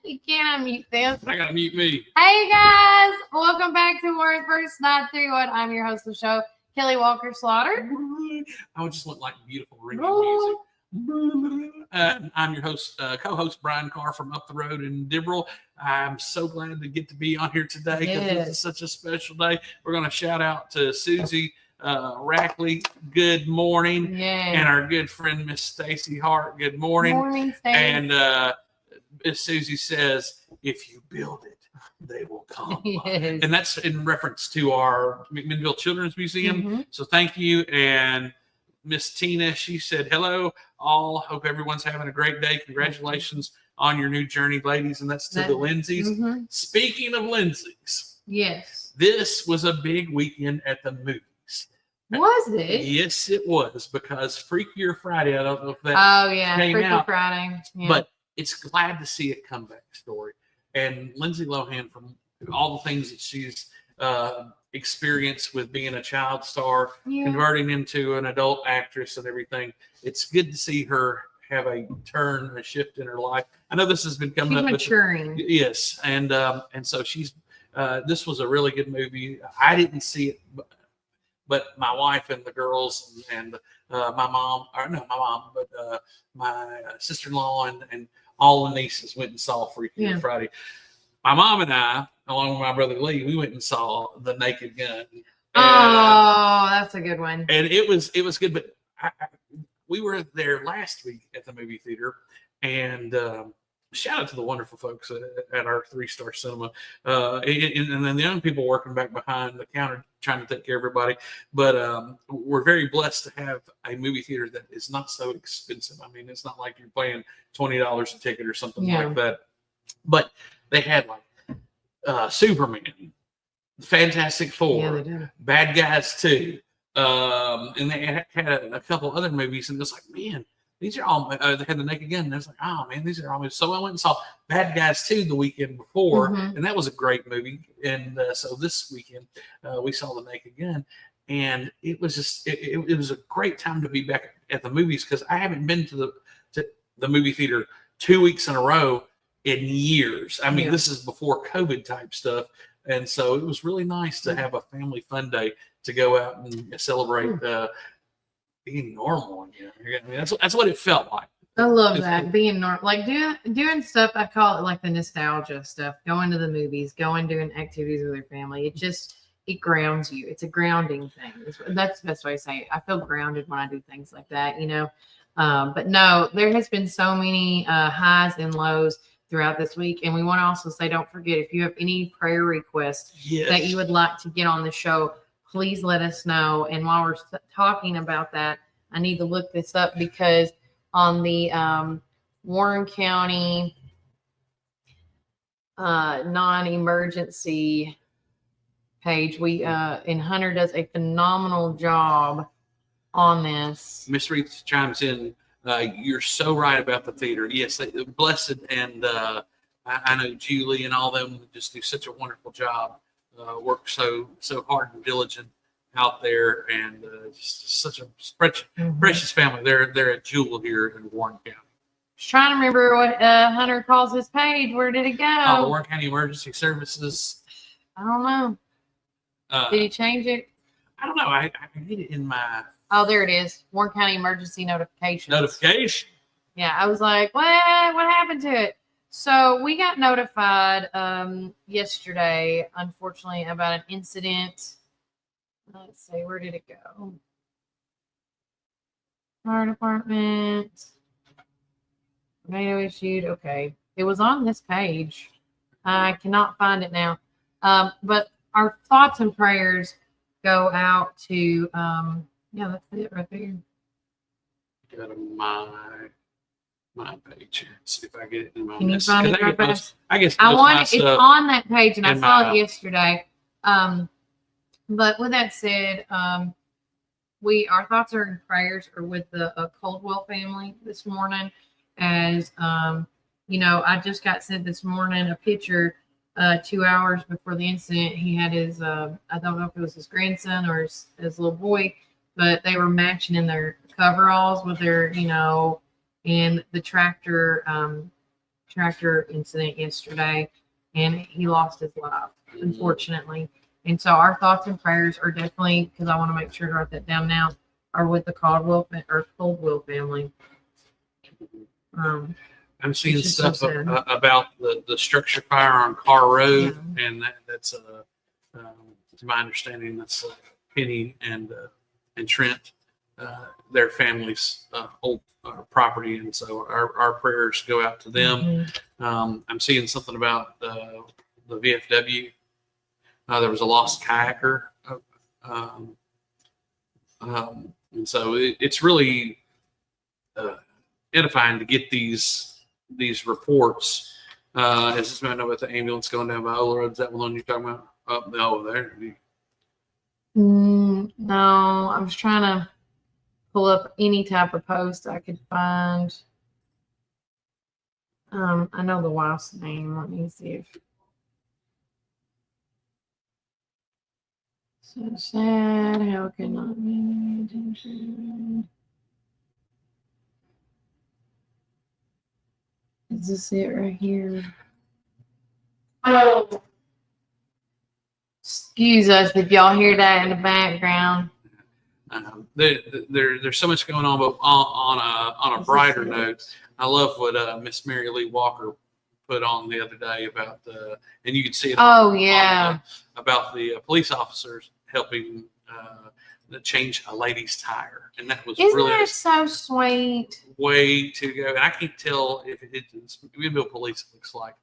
You can't unmute this.
I gotta mute me.
Hey guys, welcome back to Word First 931. I'm your host of the show, Kelly Walker Slaughter.
I would just want like beautiful ringing music. I'm your host, co-host Brian Carr from up the road in Dibble. I'm so glad to get to be on here today because this is such a special day. We're going to shout out to Susie Rackley. Good morning, and our good friend Miss Stacy Hart. Good morning.
Morning, Stacy.
And Miss Susie says, "If you build it, they will come."
Yes.
And that's in reference to our McMinnville Children's Museum.
Mhm.
So thank you. And Miss Tina, she said, "Hello, all. Hope everyone's having a great day. Congratulations on your new journey, ladies." And that's to the Lindsays.
Mhm.
Speaking of Lindsays,
Yes.
this was a big weekend at the movies.
Was it?
Yes, it was, because Freakier Friday, I don't know if that
Oh yeah,
came
Freaky
out,
Friday. Yeah.
but it's glad to see a comeback story. And Lindsay Lohan, from all the things that she's experienced with being a child star,
Yeah.
converting into an adult actress and everything, it's good to see her have a turn, a shift in her life. I know this has been coming
She's
up.
maturing.
Yes, and so she's. This was a really good movie. I didn't see it, but my wife and the girls and my mom, or no, my mom, but my sister-in-law and all the nieces went and saw Freaky Friday. My mom and I, along with my brother Lee, we went and saw The Naked Gun.
Oh, that's a good one.
And it was good, but we were there last week at the movie theater, and shout out to the wonderful folks at our 3-star cinema, and then the young people working back behind the counter trying to take care of everybody. But we're very blessed to have a movie theater that is not so expensive. I mean, it's not like you're paying $20 a ticket or something like that. But they had like Superman, Fantastic Four, Bad Guys 2, and they had a couple other movies, and it was like, man, these are all. They had The Naked Gun, and I was like, oh man, these are all movies. So I went and saw Bad Guys 2 the weekend before, and that was a great movie. And so this weekend we saw The Naked Gun, and it was just it was a great time to be back at the movies, because I haven't been to the movie theater 2 weeks in a row in years. I mean, this is before COVID type stuff. And so it was really nice to have a family fun day to go out and celebrate being normal again. I mean, that's what it felt like.
I love that, being normal, like doing stuff. I call it like the nostalgia stuff. Going to the movies, doing activities with your family. It grounds you. It's a grounding thing. That's the best way to say it. I feel grounded when I do things like that, you know. But no, there has been so many highs and lows throughout this week. And we want to also say, don't forget, if you have any prayer requests that you would like to get on the show, please let us know. And while we're talking about that, I need to look this up, because on the Warren County non-emergency page, we and Hunter does a phenomenal job on this.
Miss Reed chimes in. You're so right about the theater. Yes, blessed, and I know Julie and all them just do such a wonderful job. Work so hard and diligent out there, and just such a precious family. They're a jewel here in Warren County.
Just trying to remember what Hunter calls his page. Where did it go?
The Warren County Emergency Services.
I don't know. Did he change it?
I don't know. I need it in my
Oh, there it is. Warren County Emergency Notifications.
notification.
Yeah, I was like, what happened to it? So we got notified yesterday, unfortunately, about an incident. Let's see, where did it go? Fire department. Tornado issued. Okay. It was on this page. I cannot find it now. But our thoughts and prayers go out to, yeah, that's it right there.
Go to my page. See if I get it in my
Can you
list.
find it
'Cause
right fast?
I guess
I
most of
want
my
it's
stuff
on that page, and I
in
saw
my-
it yesterday. But with that said, our thoughts and prayers are with the Coldwell family this morning. As you know, I just got sent this morning a picture 2 hours before the incident. He had his I don't know if it was his grandson or his little boy, but they were matching in their coveralls with their, and the tractor incident yesterday, and he lost his life, unfortunately. And so our thoughts and prayers are definitely, because I want to make sure to write that down now, are with the Coldwell family.
I'm seeing
it's just so
stuff
sad.
about the structure fire on Carr Road, and that's to my understanding, that's Penny and Trent, their family's old property, and so our prayers go out to them. I'm seeing something about the VFW. There was a lost kayaker, and so it's really edifying to get these reports. Is this man about the ambulance going down by Ola Road? Is that the one you're talking about? Oh, no, there.
No, I was trying to pull up any type of post I could find. I know the wife's name. Let me see if. So sad. How can not be attention? Is this it right here? Oh. Excuse us if y'all hear that in the background.
There's so much going on, but on a brighter note, I love what Miss Mary Lee Walker put on the other day about and you can see it. About the police officers helping to change a lady's tire, and that was
Isn't
really
that so sweet?
Way to go. And I can't tell if it's Greenville Police. It looks like.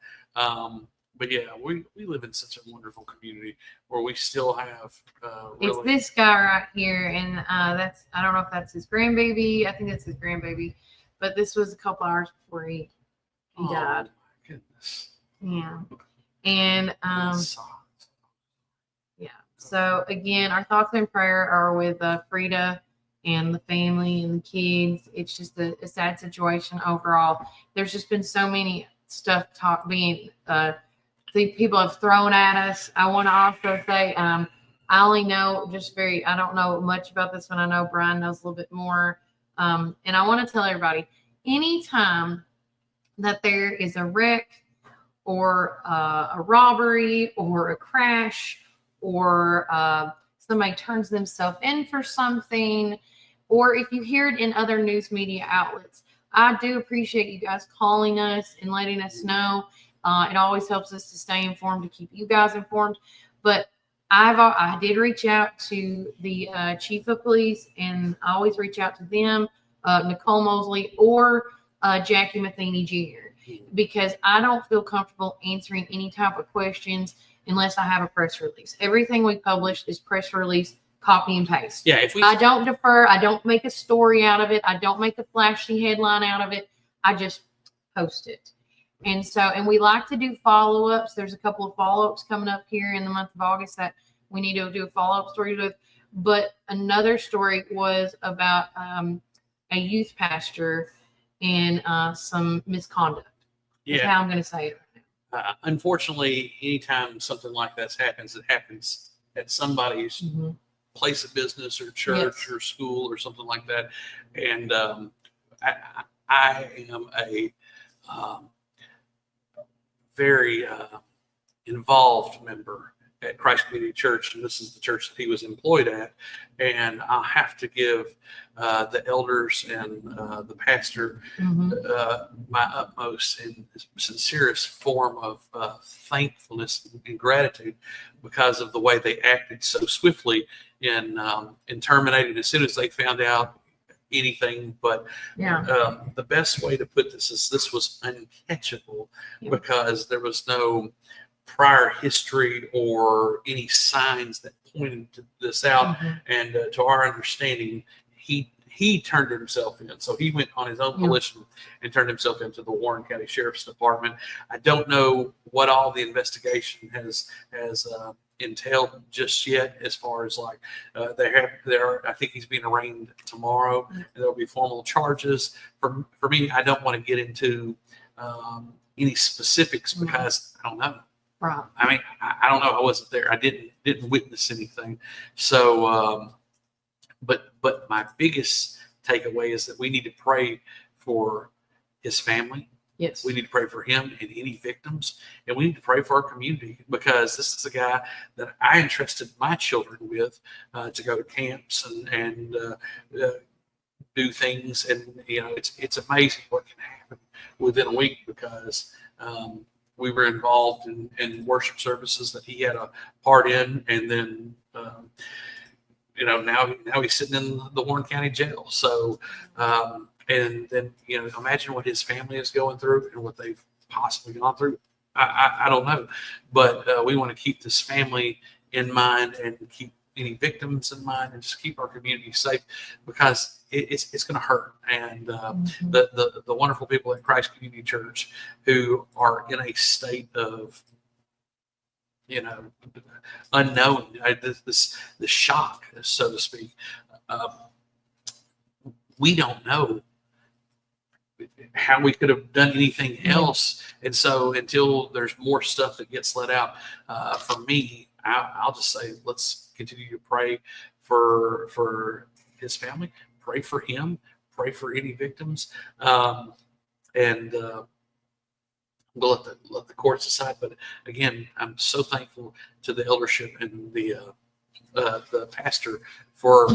But yeah, we live in such a wonderful community where we still have.
It's this guy right here, and I don't know if that's his grandbaby. I think that's his grandbaby, but this was a couple hours before he died.
My goodness.
Yeah, and yeah. So again, our thoughts and prayer are with Frida and the family and the kids. It's just a sad situation overall. There's just been so many stuff the people have thrown at us. I want to also say, I only know I don't know much about this one. I know Brian knows a little bit more. And I want to tell everybody, anytime that there is a wreck or a robbery or a crash or somebody turns themselves in for something, or if you hear it in other news media outlets, I do appreciate you guys calling us and letting us know. It always helps us to stay informed, to keep you guys informed. But I did reach out to the chief of police, and I always reach out to them, Nicole Mosley or Jackie Matheny Jr., because I don't feel comfortable answering any type of questions unless I have a press release. Everything we publish is press release, copy and paste.
Yeah,
I don't defer. I don't make a story out of it. I don't make a flashy headline out of it. I just post it. And we like to do follow-ups. There's a couple of follow-ups coming up here in the month of August that we need to do a follow-up story with. But another story was about a youth pastor and some misconduct. That's how I'm going to say it.
Unfortunately, anytime something like this happens, it happens at somebody's place of business or church or school or something like that. And I am a very involved member at Christ Community Church, and this is the church that he was employed at. And I have to give the elders and the pastor my utmost and sincerest form of thankfulness and gratitude because of the way they acted so swiftly in terminating as soon as they found out anything. But the best way to put this is this was uncatchable because there was no prior history or any signs that pointed to this out. And to our understanding, he turned himself in. So he went on his own volition and turned himself into the Warren County Sheriff's Department. I don't know what all the investigation has entailed just yet, as far as like I think he's being arraigned tomorrow, and there'll be formal charges. For me, I don't want to get into any specifics because I don't know.
Right.
I mean, I don't know. I wasn't there. I didn't witness anything. So, but my biggest takeaway is that we need to pray for his family.
Yes.
We need to pray for him and any victims, and we need to pray for our community because this is a guy that I entrusted my children with to go to camps and do things. And it's amazing what can happen within a week because we were involved in worship services that he had a part in, and then now he's sitting in the Warren County Jail. So and then imagine what his family is going through and what they've possibly gone through. I don't know, but we want to keep this family in mind and keep any victims in mind and just keep our community safe because it's going to hurt. And the wonderful people at Christ Community Church who are in a state of unknown, the shock, so to speak. We don't know how we could have done anything else, and so until there's more stuff that gets let out, for me, I'll just say let's continue to pray for his family, pray for him, pray for any victims, and we'll let the courts decide. But again, I'm so thankful to the eldership and the pastor for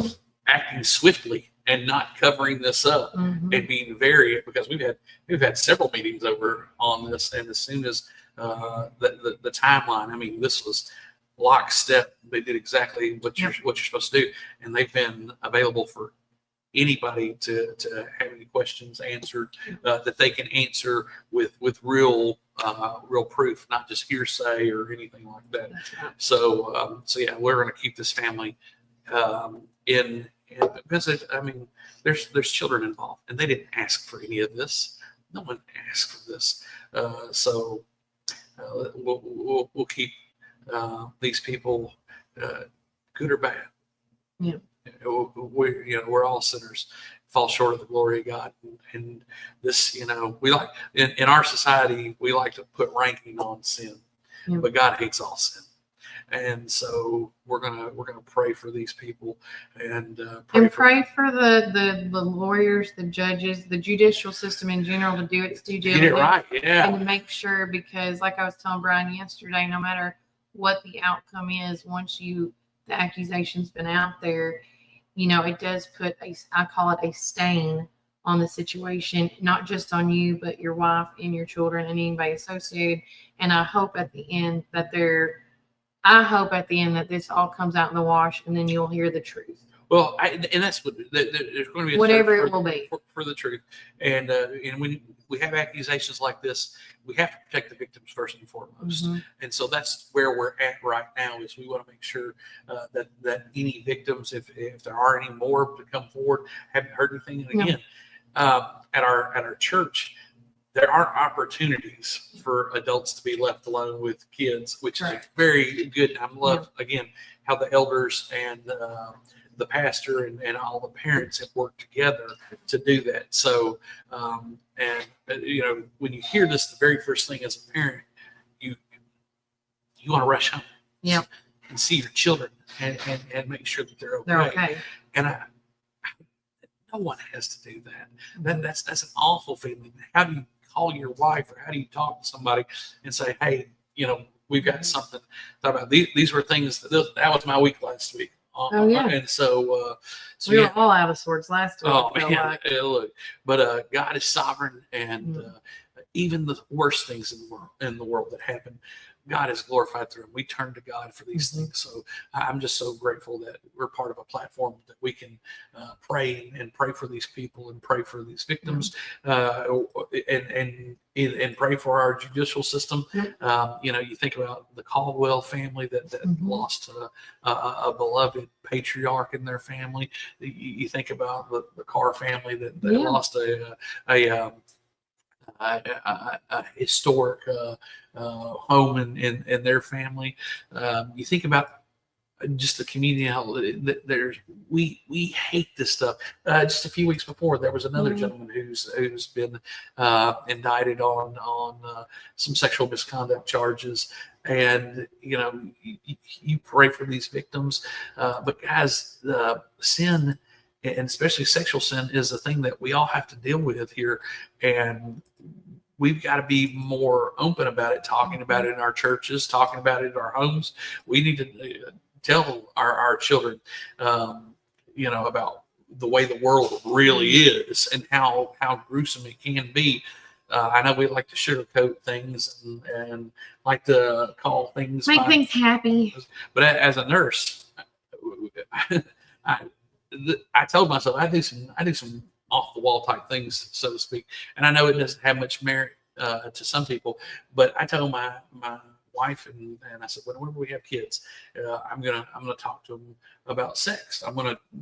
acting swiftly and not covering this up and being because we've had several meetings over on this, and as soon as the timeline, I mean, this was lockstep. They did exactly what you're supposed to do, and they've been available for anybody to have any questions answered that they can answer with real proof, not just hearsay or anything like that. Right. So yeah, we're going to keep this family in because there's children involved, and they didn't ask for any of this. No one asked for this. So we'll keep these people good or bad.
Yeah.
We're all sinners, fall short of the glory of God, and this, we like in our society we like to put ranking on sin, but God hates all sin, and so we're gonna pray for these people and
pray for the lawyers, the judges, the judicial system in general to do its due diligence,
get it right,
and to make sure, because like I was telling Brian yesterday, no matter what the outcome is, once the accusation's been out there, it does put I call it a stain on the situation, not just on you, but your wife and your children and anybody associated. And I hope at the end that this all comes out in the wash, and then you'll hear the truth.
Well, and that's what there's going to be
whatever it will be
for the truth. And when we have accusations like this, we have to protect the victims first and foremost. And so that's where we're at right now. Is we want to make sure that any victims, if there are any more to come forward, haven't heard anything. And again, at our church, there aren't opportunities for adults to be left alone with kids, which is very good. I love again how the elders and the pastor and all the parents have worked together to do that. So, when you hear this, the very first thing as a parent, you want to rush home, and see your children and make sure that they're okay.
They're okay.
And no one has to do that. That's an awful feeling. How do you call your wife, or how do you talk to somebody and say, hey, we've got something to talk about? These were things that was my week last week.
Oh, yeah.
And so
we were all out of sorts last week.
Oh man, look, but God is sovereign, and even the worst things in the world that happen, God is glorified through them. We turn to God for these things. So I'm just so grateful that we're part of a platform that we can pray and pray for these people and pray for these victims, and pray for our judicial system. You think about the Caldwell family that lost a beloved patriarch in their family. You think about the Carr family that lost a historic home in their family. You think about just the community, how we hate this stuff. Just a few weeks before, there was another gentleman who's been indicted on some sexual misconduct charges. And you pray for these victims, but guys, sin, and especially sexual sin, is a thing that we all have to deal with here. And we've got to be more open about it, talking about it in our churches, talking about it in our homes. We need to tell our children, about the way the world really is and how gruesome it can be. I know we like to sugarcoat things and like to call things,
make things happy.
But as a nurse, I told myself I do some off the wall type things, so to speak. And I know it doesn't have much merit to some people, but I told my wife and I said, whenever we have kids, I'm gonna talk to them about sex.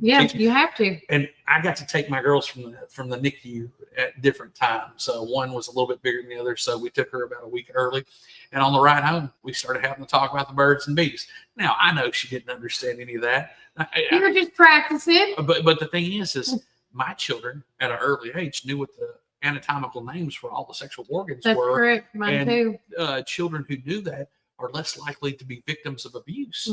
You have to.
And I got to take my girls from the NICU at different times. So one was a little bit bigger than the other, so we took her about a week early. And on the ride home, we started having to talk about the birds and bees. Now I know she didn't understand any of that.
You were just practicing.
But the thing is my children at an early age knew what the anatomical names for all the sexual organs
That's
were.
correct. Mine too.
Children who do that are less likely to be victims of abuse.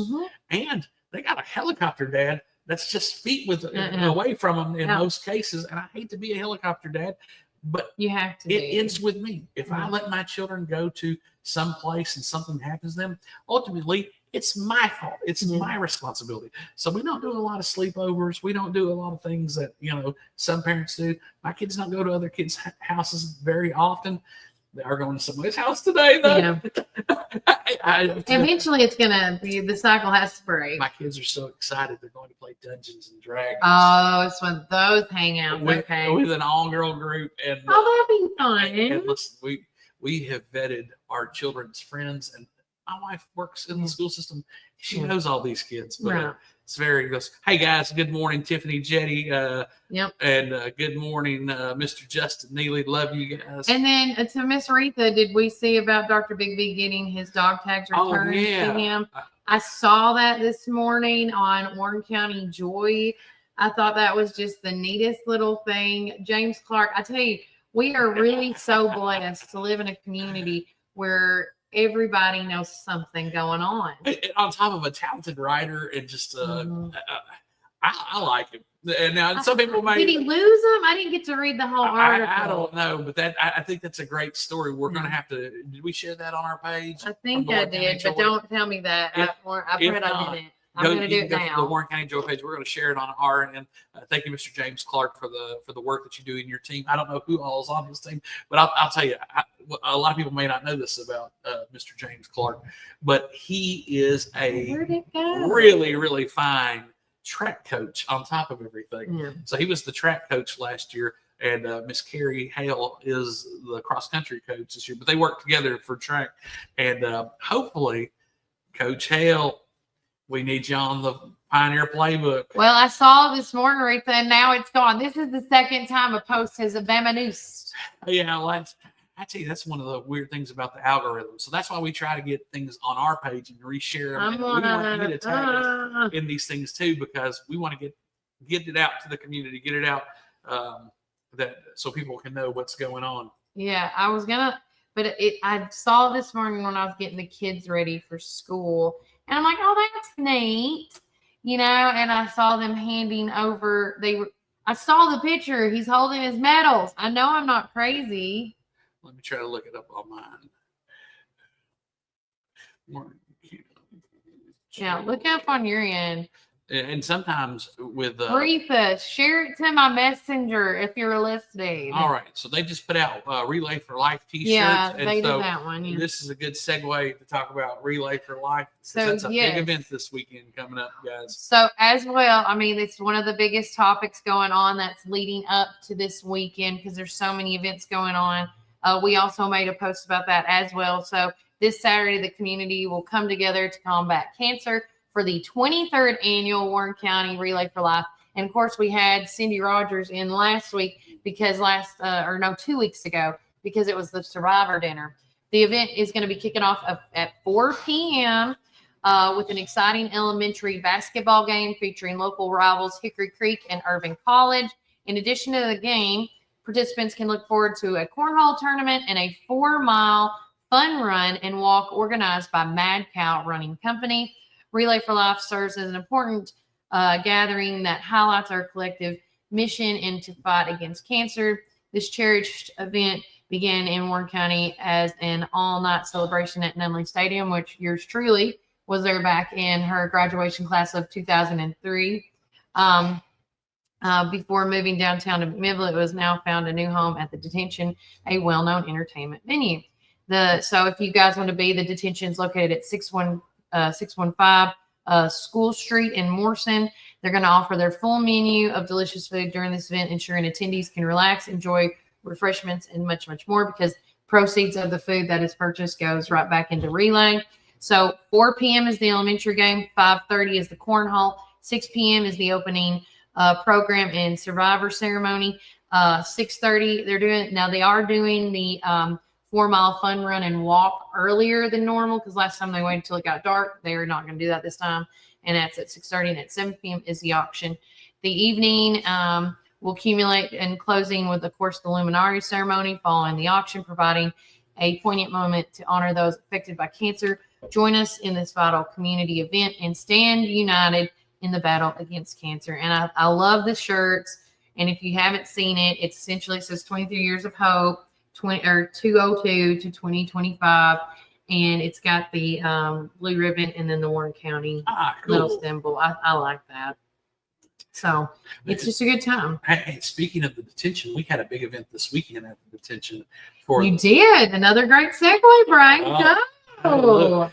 And they got a helicopter dad that's just feet away from them in most cases. And I hate to be a helicopter dad, but
you have to.
It ends with me. If I let my children go to some place and something happens to them, ultimately it's my fault. It's my responsibility. So we don't do a lot of sleepovers. We don't do a lot of things that, some parents do. My kids don't go to other kids' houses very often. They are going to somebody's house today, though.
Yeah. Eventually, it's gonna be, the cycle has to break.
My kids are so excited; they're going to play Dungeons and Dragons.
Oh, it's one of those hangouts.
With an all-girl group, and
that'd be fun.
And listen, we have vetted our children's friends, and my wife works in the school system. She knows all these kids, but it's very goes. Hey guys, good morning, Tiffany Jetty. And good morning, Mr. Justin Neely. Love you guys.
And then to Miss Retha, did we see about Dr. Big B getting his dog tags returned to him? I saw that this morning on Warren County Joy. I thought that was just the neatest little thing. James Clark, I tell you, we are really so blessed to live in a community where everybody knows something going on.
On top of a talented writer, and just I like him. And now some people might.
Did he lose them? I didn't get to read the whole article.
I don't know, but I think that's a great story. We're going to have to. Did we share that on our page?
I think I did, but don't tell me that. I didn't. I'm going to do it now.
The Warren County Joy page. We're going to share it on our end. Thank you, Mr. James Clark, for the work that you do in your team. I don't know who all is on his team, but I'll tell you, a lot of people may not know this about Mr. James Clark, but he is a really, really fine track coach on top of everything.
Yeah.
So he was the track coach last year, and Miss Carrie Hale is the cross country coach this year. But they work together for track, and hopefully, Coach Hale, we need you on the Pioneer Playbook.
Well, I saw this morning, Retha, and now it's gone. This is the second time a post has vanished.
Yeah, well, I tell you, that's one of the weird things about the algorithm. So that's why we try to get things on our page and reshare them. We want you to tag us in these things too, because we want to get it out to the community, get it out so people can know what's going on.
Yeah, I was gonna, but I saw this morning when I was getting the kids ready for school, and I'm like, oh, that's neat. you know, and I saw them handing over. I saw the picture. He's holding his medals. I know I'm not crazy.
Let me try to look it up on mine.
Yeah, look up on your end.
And sometimes with
brief us, share it to my messenger if you're listening.
All right, so they just put out Relay for Life T-shirts.
Yeah,
and
they
so
did that one. Yeah.
This is a good segue to talk about Relay for Life.
So
that's a big event this weekend coming up, guys.
So as well, I mean, it's one of the biggest topics going on that's leading up to this weekend because there's so many events going on. We also made a post about that as well. So this Saturday, the community will come together to combat cancer for the 23rd annual Warren County Relay for Life. And of course, we had Cindy Rogers in last week because 2 weeks ago, because it was the Survivor Dinner. The event is going to be kicking off at 4 p.m. With an exciting elementary basketball game featuring local rivals Hickory Creek and Irving College. In addition to the game, participants can look forward to a cornhole tournament and a 4-mile fun run and walk organized by Mad Cow Running Company. Relay for Life serves as an important gathering that highlights our collective mission and to fight against cancer. This cherished event began in Warren County as an all-night celebration at Nunley Stadium, which yours truly was there back in her graduation class of 2003. Before moving downtown to McMinnville, it was now found a new home at the Detention, a well-known entertainment venue. So if you guys want to be, the Detention is located at 615 School Street in Morrison. They're going to offer their full menu of delicious food during this event, ensuring attendees can relax, enjoy refreshments, and much, much more, because proceeds of the food that is purchased goes right back into Relay. So 4 p.m. is the elementary game, 5:30 is the cornhole, 6 p.m. is the opening program and survivor ceremony. 6:30 they are doing the 4-mile fun run and walk earlier than normal, because last time they waited until it got dark. They are not going to do that this time, and that's at 6:30, and at 7 p.m. is the auction. The evening will accumulate and closing with, of course, the luminary ceremony following the auction, providing a poignant moment to honor those affected by cancer. Join us in this vital community event and stand united in the battle against cancer. And I love the shirts. And if you haven't seen it, it essentially says 23 years of hope, 202 to 2025. And it's got the blue ribbon and then the Warren County little symbol. I like that. So it's just a good time.
Hey, speaking of the Detention, we had a big event this weekend at the Detention.
You did. Another great segue, Brian.
The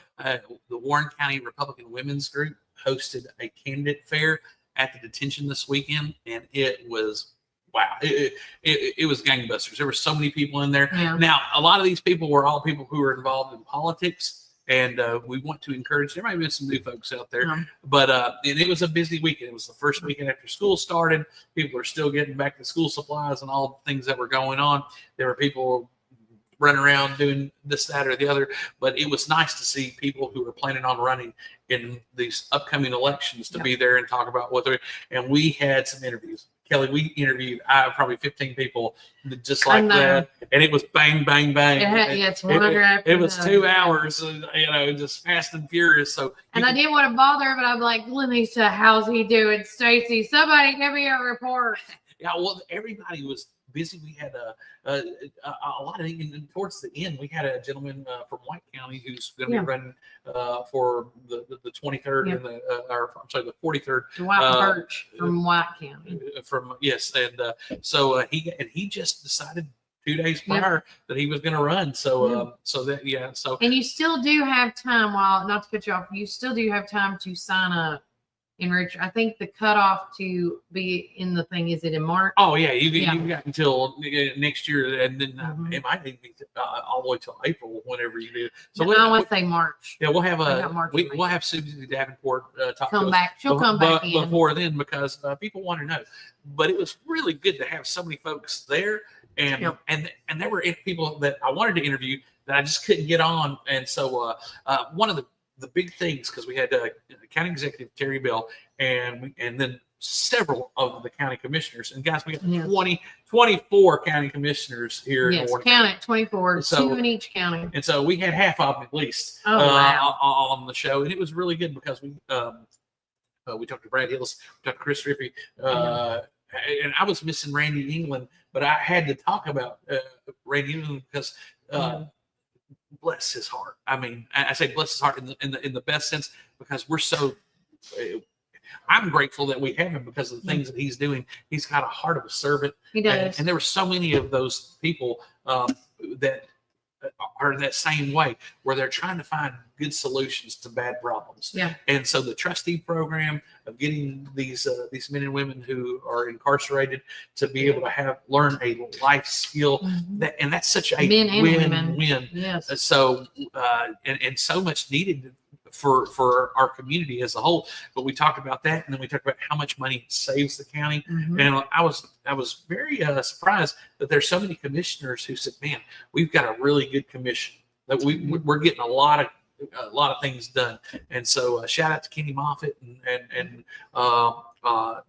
Warren County Republican Women's Group hosted a candidate fair at the Detention this weekend, and it was wow. It was gangbusters. There were so many people in there.
Yeah.
Now, a lot of these people were all people who were involved in politics. And we want to encourage, there might have been some new folks out there, but and it was a busy weekend. It was the first weekend after school started. People are still getting back to school supplies and all the things that were going on. There were people running around doing this, that, or the other, but it was nice to see people who were planning on running in these upcoming elections to be there and talk about what they're, and we had some interviews. Kelly, we interviewed probably 15 people just like that, and it was bang, bang, bang.
It's one after
it was 2 hours, just fast and furious. So,
and I didn't want to bother, but I'm like, let me say, how's he doing, Stacy? Somebody give me a report.
Yeah, well, everybody was busy. We had a lot of things, and towards the end, we had a gentleman from White County who's going to be running for the 23rd and the 43rd.
Dwight Birch from White County.
So he just decided 2 days prior that he was going to run. So
and you still do have time. While not to cut you off, you still do have time to sign up. I think the cutoff to be in the thing, is it in March?
Oh yeah, you got until next year, and then it might even be all the way till April, whenever you do. So
I want to say March.
Yeah, we'll have Susie Davenport
come back. She'll come back in
before then, because people want to know. But it was really good to have so many folks there, and there were people that I wanted to interview that I just couldn't get on, and so one of the big things, because we had County Executive Terry Bell and then several of the county commissioners. And guys, we have 24 county commissioners here.
Yes, count it, 24, two in each county.
And so we had half of them at least
on
the show. And it was really good because we We talked to Brad Hills, we talked to Chris Rippey, and I was missing Randy England, but I had to talk about Randy England because bless his heart. I mean, I say bless his heart in the best sense, because we're so. I'm grateful that we have him because of the things that he's doing. He's got a heart of a servant.
He does.
And there were so many of those people that are that same way, where they're trying to find good solutions to bad problems.
Yeah.
And so the trustee program of getting these men and women who are incarcerated to be able to learn a life skill, and that's such a win-win.
Yes.
So and so much needed for our community as a whole. But we talked about that, and then we talked about how much money it saves the county. And I was very surprised that there's so many commissioners who said, "Man, we've got a really good commission. That we're getting a lot of things done." And so shout out to Kenny Moffitt and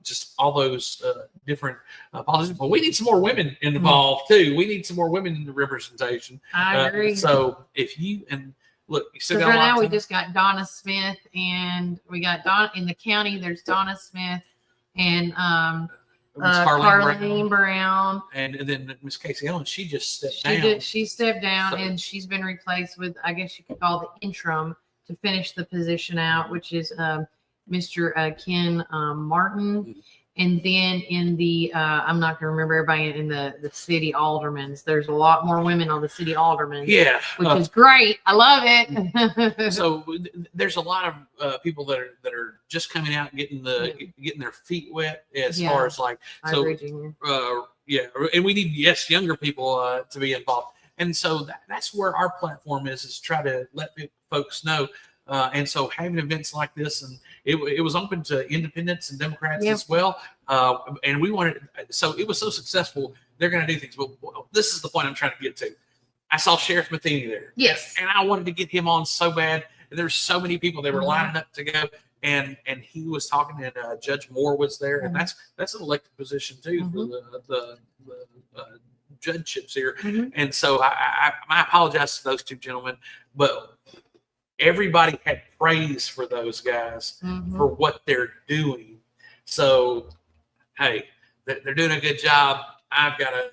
just all those different politicians. But we need some more women involved too. We need some more women in the representation.
I agree.
So if you look, you still got
right
a lot
now
of
we
time.
just got Donna Smith, and we got in the county. There's Donna Smith and Carlene Brown.
And then Miss Casey Owens, she just stepped down.
She stepped down,
So-
and she's been replaced with, I guess you could call the interim to finish the position out, which is Mr. Ken Martin. And then in the, I'm not going to remember everybody in the city aldermans. There's a lot more women on the city aldermans.
Yeah,
which is great. I love it.
So there's a lot of people that are just coming out and getting their feet wet as far as like
I agree, Junior.
And we need younger people to be involved. And so that's where our platform is try to let folks know. And so having events like this, and it was open to independents and Democrats as well. And we wanted, so it was so successful, they're going to do things. But this is the point I'm trying to get to. I saw Sheriff Matheny there.
Yes.
And I wanted to get him on so bad. And there's so many people that were lining up to go. And he was talking, and Judge Moore was there. And that's an elected position too for the judgeships here. And so I apologize to those two gentlemen, but everybody had praise for those guys for what they're doing. So, hey, they're doing a good job. I've got to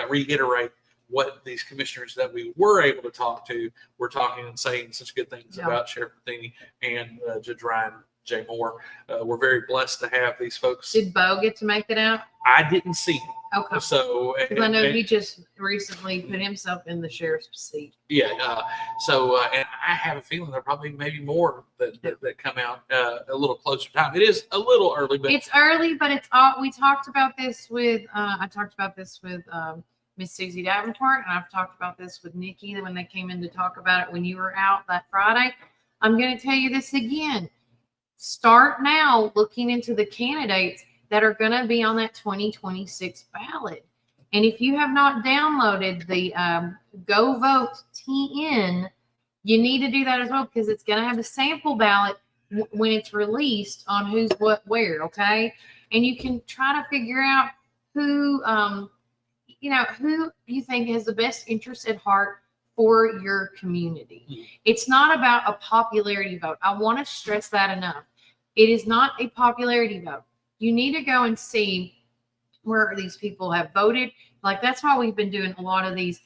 reiterate what these commissioners that we were able to talk to were talking and saying such good things about Sheriff Matheny and Judge Ryan J. Moore. We're very blessed to have these folks.
Did Bo get to make it out?
I didn't see him.
Okay.
So,
because I know he just recently put himself in the sheriff's seat.
Yeah. And I have a feeling there are probably maybe more that come out a little closer time. It is a little early, but
It's early, but it's all. We talked about this with. I talked about this with Miss Susie Davenport, and I've talked about this with Nikki when they came in to talk about it when you were out that Friday. I'm going to tell you this again. Start now looking into the candidates that are going to be on that 2026 ballot. And if you have not downloaded the Go Vote TN, you need to do that as well, because it's going to have a sample ballot when it's released on who's what where, okay? And you can try to figure out who you think has the best interest at heart for your community. It's not about a popularity vote. I want to stress that enough. It is not a popularity vote. You need to go and see where these people have voted. Like, that's why we've been doing a lot of these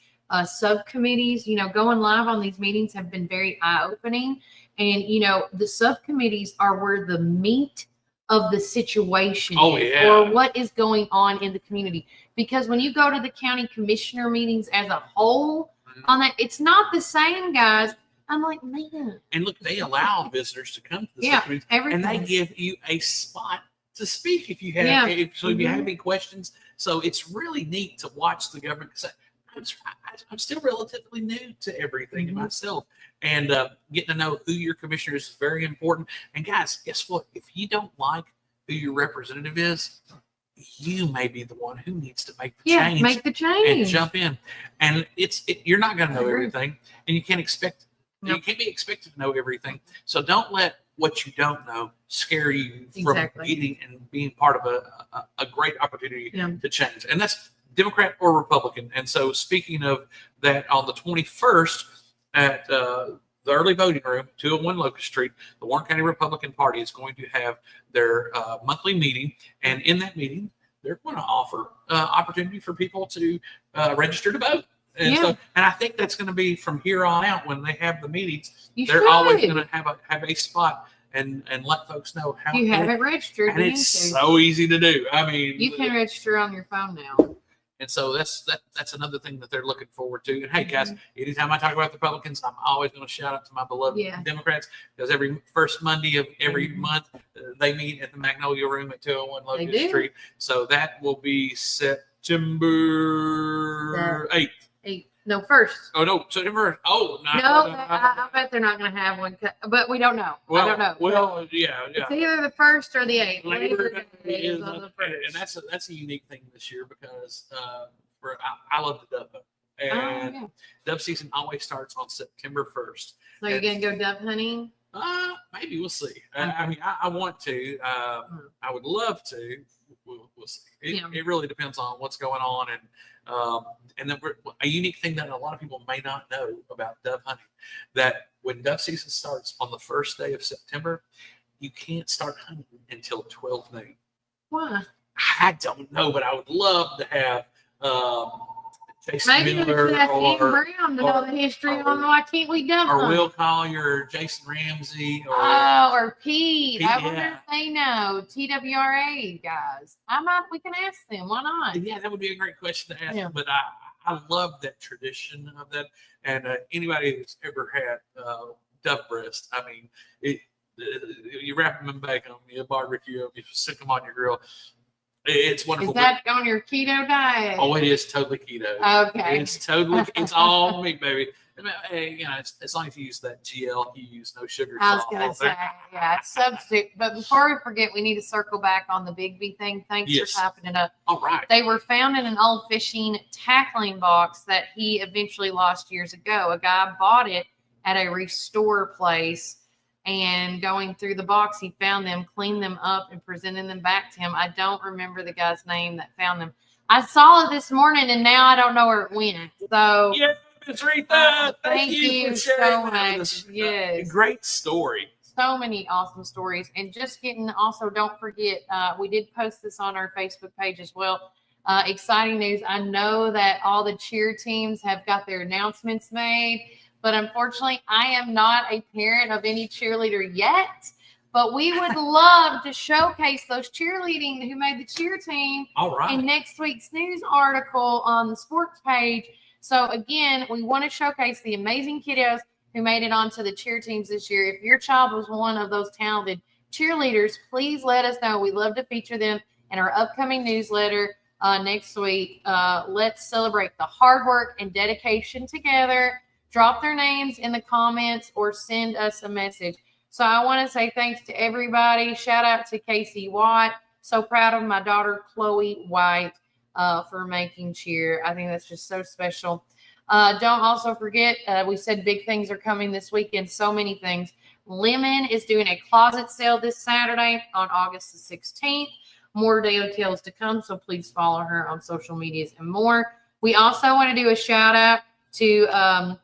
subcommittees. Going live on these meetings have been very eye-opening. And, the subcommittees are where the meat of the situation is, or what is going on in the community. Because when you go to the county commissioner meetings as a whole, on that, it's not the same, guys. I'm like, man.
And look, they allow visitors to come to the subcommittees, and they give you a spot to speak if you have if you have any questions. So it's really neat to watch the government. I'm still relatively new to everything myself, and getting to know who your commissioner is very important. And guys, guess what? If you don't like who your representative is, you may be the one who needs to make the change.
Make the change
and jump in. And you're not going to know everything, and you can't expect. You can't be expected to know everything. So don't let what you don't know scare you from getting and being part of a great opportunity to change. And that's Democrat or Republican. And so speaking of that, on the 21st at the early voting room, 201 Locust Street, the Warren County Republican Party is going to have their monthly meeting. And in that meeting, they're going to offer opportunity for people to register to vote. And so, and I think that's going to be from here on out when they have the meetings. They're always going to have a spot and let folks know how
you haven't registered.
And it's so easy to do. I mean,
you can register on your phone now.
And so that's another thing that they're looking forward to. And hey, guys, anytime I talk about the Republicans, I'm always going to shout out to my beloved Democrats, because every first Monday of every month they meet at the Magnolia Room at 201 Locust Street. So that will be September 8th.
No, first.
Oh, no, September. Oh, no.
I bet they're not going to have one, but we don't know.
Well,
I don't know.
Well, yeah.
It's either the 1st or the 8th.
Labor Day is on the 1st. And that's a unique thing this year because I love the dove hunt. And dove season always starts on September 1st.
So you're going to go dove hunting?
Maybe we'll see. I mean, I want to. I would love to. We'll see. It really depends on what's going on, and then a unique thing that a lot of people may not know about dove hunting, that when dove season starts on the first day of September, you can't start hunting until 12 noon.
Why?
I don't know, but I would love to have Jason
Maybe
Miller
we should ask Ian Brown to know the history on why can't we dove hunt?
Or Will Collier, Jason Ramsey,
or Pete.
Pete,
I wonder if they know TWRA guys. We can ask them. Why not?
Yeah, that would be a great question to ask them. But I love that tradition of that. And anybody who's ever had dove breast, I mean, you wrap them in bacon, you barbecue them, you stick them on your grill. It's wonderful.
Is that on your keto diet?
Oh, it is totally keto.
Okay.
It's all meat, baby. You know, as long as you use that GL, you use no sugar.
I was going to say, substitute. But before we forget, we need to circle back on the Bigby thing. Thanks for typing it up.
All right.
They were found in an old fishing tackling box that he eventually lost years ago. A guy bought it at a restore place. And going through the box, he found them, cleaned them up, and presented them back to him. I don't remember the guy's name that found them. I saw it this morning, and now I don't know where it went. So,
Miss Rita, thank you for
so
sharing
much. Yes,
great story.
So many awesome stories, and just getting. Also, don't forget, we did post this on our Facebook page as well. Exciting news! I know that all the cheer teams have got their announcements made. But unfortunately, I am not a parent of any cheerleader yet. But we would love to showcase those cheerleading who made the cheer team in next week's news article on the sports page. So again, we want to showcase the amazing kiddos who made it onto the cheer teams this year. If your child was one of those talented cheerleaders, please let us know. We'd love to feature them in our upcoming newsletter next week. Let's celebrate the hard work and dedication together. Drop their names in the comments or send us a message. So I want to say thanks to everybody. Shout out to Casey Watt. So proud of my daughter, Chloe White, for making cheer. I think that's just so special. Don't also forget, we said big things are coming this weekend. So many things. Lemon is doing a closet sale this Saturday on August the 16th. More details to come, so please follow her on social medias and more. We also want to do a shout out to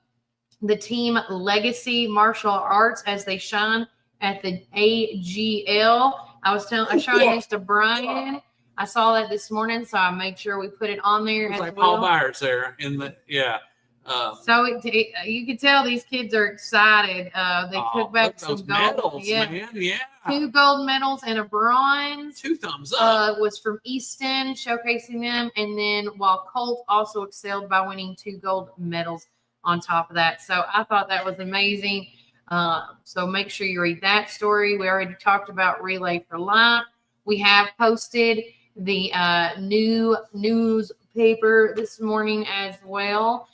the team Legacy Martial Arts as they shine at the AGL. I was showing this to Brian. I saw that this morning, so I made sure we put it on there.
It's like Paul Byers there in the
so you can tell these kids are excited. They took back some gold
medals, man. Yeah.
2 gold medals and a bronze.
2 thumbs up.
Was from Easton, showcasing them, and then while Colt also excelled by winning 2 gold medals on top of that. So I thought that was amazing. So make sure you read that story. We already talked about Relay for Life. We have posted the new newspaper this morning as well.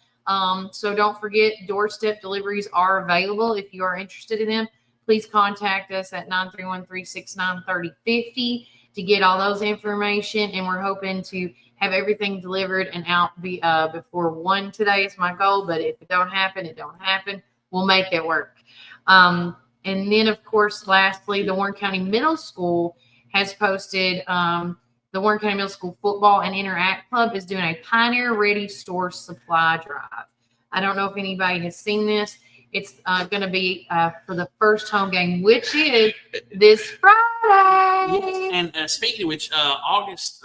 So don't forget, doorstep deliveries are available. If you are interested in them, please contact us at 931-369-3050 to get all those information. And we're hoping to have everything delivered and out before 1 today is my goal. But if it don't happen, it don't happen. We'll make it work. And then, of course, lastly, the Warren County Middle School has posted the Warren County Middle School Football and Interact Club is doing a Pioneer Ready Store Supply Drive. I don't know if anybody has seen this. It's going to be for the first home game, which is this Friday.
Yes, and speaking of which, August,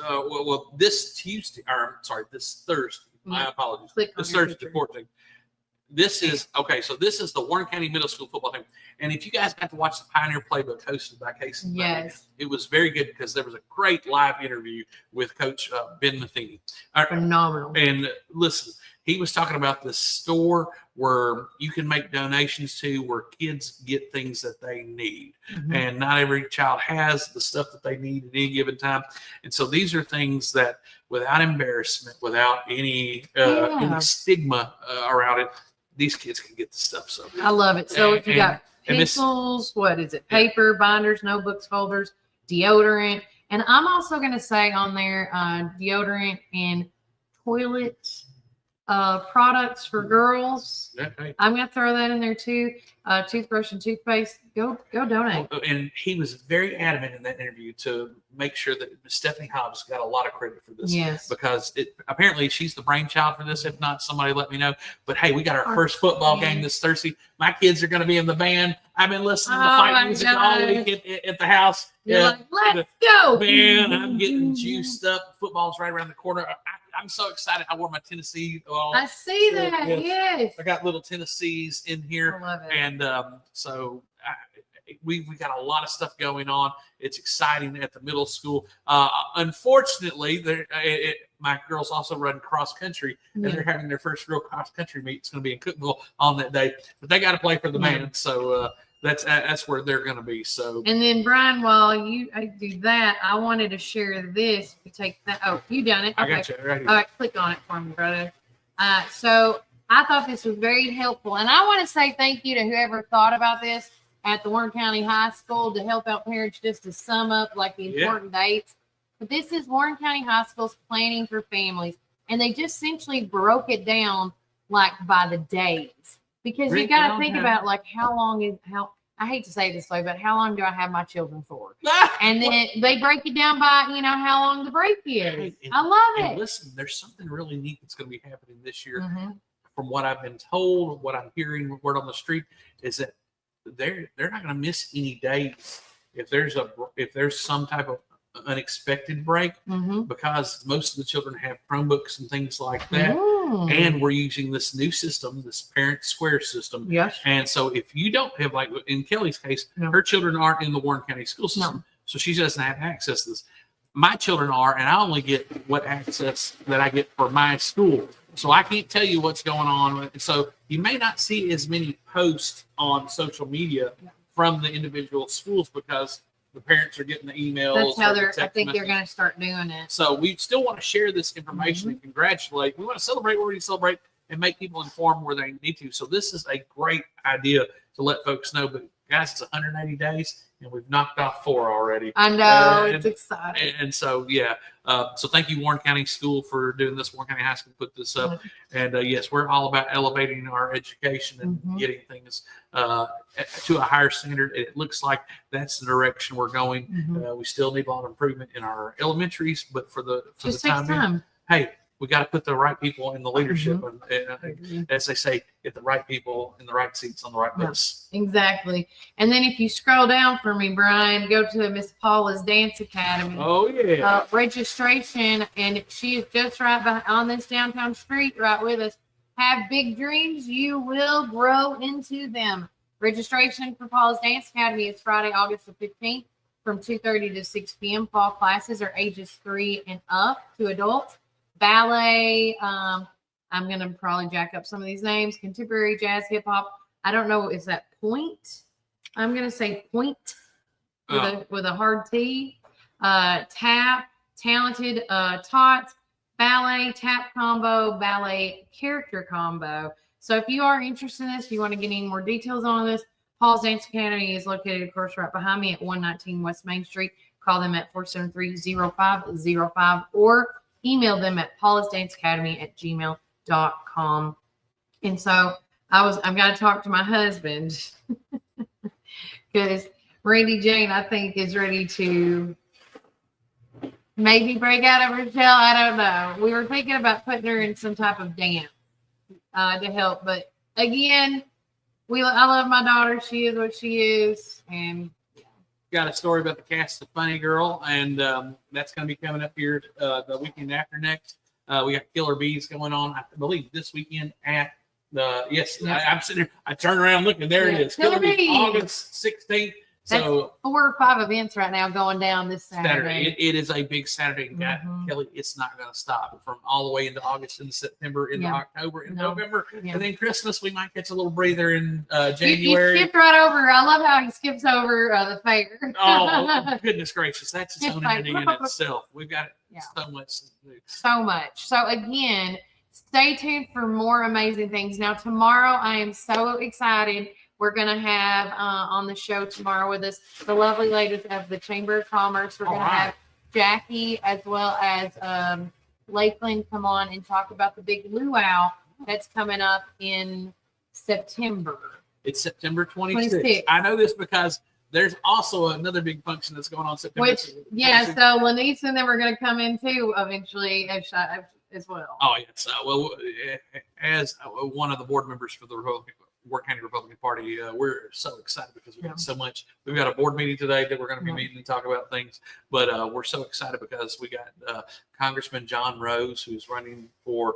this Tuesday, or sorry, this Thursday. My apologies. This Thursday, 14th. This is okay. So this is the Warren County Middle School football team, and if you guys got to watch the Pioneer Playbook hosted by Casey,
yes,
it was very good because there was a great live interview with Coach Ben Matheny.
Phenomenal.
And listen, he was talking about this store where you can make donations to, where kids get things that they need, and not every child has the stuff that they need at any given time. And so these are things that, without embarrassment, without any stigma around it, these kids can get the stuff. So
I love it. So if you got
and
pencils, what is it? Paper, binders, notebooks, folders, deodorant. And I'm also going to say on there, deodorant and toilet products for girls.
Okay.
I'm going to throw that in there too. Toothbrush and toothpaste. Go donate.
And he was very adamant in that interview to make sure that Stephanie Hobbs got a lot of credit for this.
Yes.
Because apparently she's the brainchild for this. If not, somebody let me know. But hey, we got our first football game this Thursday. My kids are going to be in the band. I've been listening to fight music all week at the house.
You're like, let's go.
Man, I'm getting juiced up. Football's right around the corner. I'm so excited. I wore my Tennessee.
I see that. Yes.
I got little Tennessees in here.
I love it.
And so we got a lot of stuff going on. It's exciting at the middle school. Unfortunately, my girls also run cross country, and they're having their first real cross country meet. It's going to be in Cookville on that day, but they got to play for the band. So that's where they're going to be. So,
and then Brian, while you do that, I wanted to share this. You take that. Oh, you done it?
Okay. I got you. Right here.
All right, click on it for me, brother. So I thought this was very helpful, and I want to say thank you to whoever thought about this at the Warren County High School to help out parents just to sum up like the important dates. But this is Warren County High School's Planning for Families, and they just essentially broke it down like by the days, because you got to think about like I hate to say it this way, but how long do I have my children for? And then they break it down by how long the break is. I love it.
Listen, there's something really neat that's going to be happening this year. From what I've been told, what I'm hearing, word on the street is that they're not going to miss any days if there's some type of unexpected break, because most of the children have Chromebooks and things like that. And we're using this new system, this Parent Square system.
Yes.
And so if you don't have, like in Kelly's case, her children aren't in the Warren County school system, so she doesn't have access to this. My children are, and I only get what access that I get for my school. So I can't tell you what's going on. So you may not see as many posts on social media from the individual schools because the parents are getting the emails.
That's how I think they're going to start doing it.
So we still want to share this information and congratulate. We want to celebrate where we celebrate and make people informed where they need to. So this is a great idea to let folks know. But guys, it's 180 days and we've knocked off 4 already.
I know, it's exciting.
And so, so thank you, Warren County School, for doing this. Warren County High School put this up. And yes, we're all about elevating our education and getting things to a higher standard. And it looks like that's the direction we're going. We still need a lot of improvement in our elementaries, but for the time being, hey, we got to put the right people in the leadership, and as they say, get the right people in the right seats on the right bus.
Exactly. And then if you scroll down for me, Brian, go to Miss Paula's Dance Academy.
Oh yeah.
Registration, and she is just right on this downtown street, right with us. Have big dreams, you will grow into them. Registration for Paula's Dance Academy is Friday, August the 15th, from 2:30 to 6 p.m. Fall classes are ages 3 and up to adults. Ballet, I'm going to probably jack up some of these names. Contemporary, jazz, hip hop. I don't know. Is that point? I'm going to say point with a hard T. Tap, talented, tots, ballet, tap combo, ballet character combo. So if you are interested in this, you want to get any more details on this, Paul's Dance Academy is located, of course, right behind me at 119 West Main Street. Call them at 473-0505 or email them at paulusdanceacademy@gmail.com. And so I've got to talk to my husband because Randy Jane, I think, is ready to maybe break out of her shell. I don't know. We were thinking about putting her in some type of dance to help. But again, I love my daughter. She is what she is, and
got a story about the cast of Funny Girl, and that's going to be coming up here the weekend after next. We got Killer Bees going on, I believe, this weekend at the I'm sitting here. I turn around looking. There it is. Killer Bees, August 16th.
That's
So
4 or 5 events right now going down this Saturday.
It is a big Saturday. Kelly, it's not going to stop from all the way into August, into September, into October, into November, and then Christmas. We might catch a little breather in January.
You skipped right over. I love how he skips over the fair.
Oh, goodness gracious. That's its own entity in itself. We've got so much to do.
So much. So again, stay tuned for more amazing things. Now, tomorrow, I am so excited. We're going to have on the show tomorrow with us the lovely ladies of the Chamber of Commerce. We're going to have Jackie as well as Lakeland come on and talk about the big luau that's coming up in September.
It's September 26th. I know this because there's also another big function that's going on September.
So Lanice and then we're going to come in too eventually as well.
Oh, yes. Well, as one of the board members for the Warren County Republican Party, we're so excited because we've got so much. We've got a board meeting today that we're going to be meeting and talk about things, but we're so excited because we got Congressman John Rose, who's running for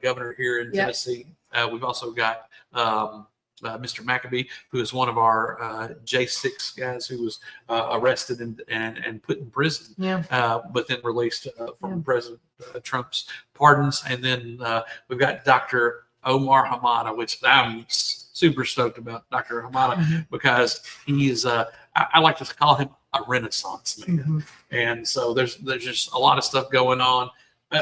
governor here in Tennessee. We've also got Mr. McAbee, who is one of our J6 guys who was arrested and put in prison, but then released from President Trump's pardons. And then we've got Dr. Omar Hamada, which I'm super stoked about Dr. Hamada because he's, I like to call him a Renaissance man. And so there's just a lot of stuff going on.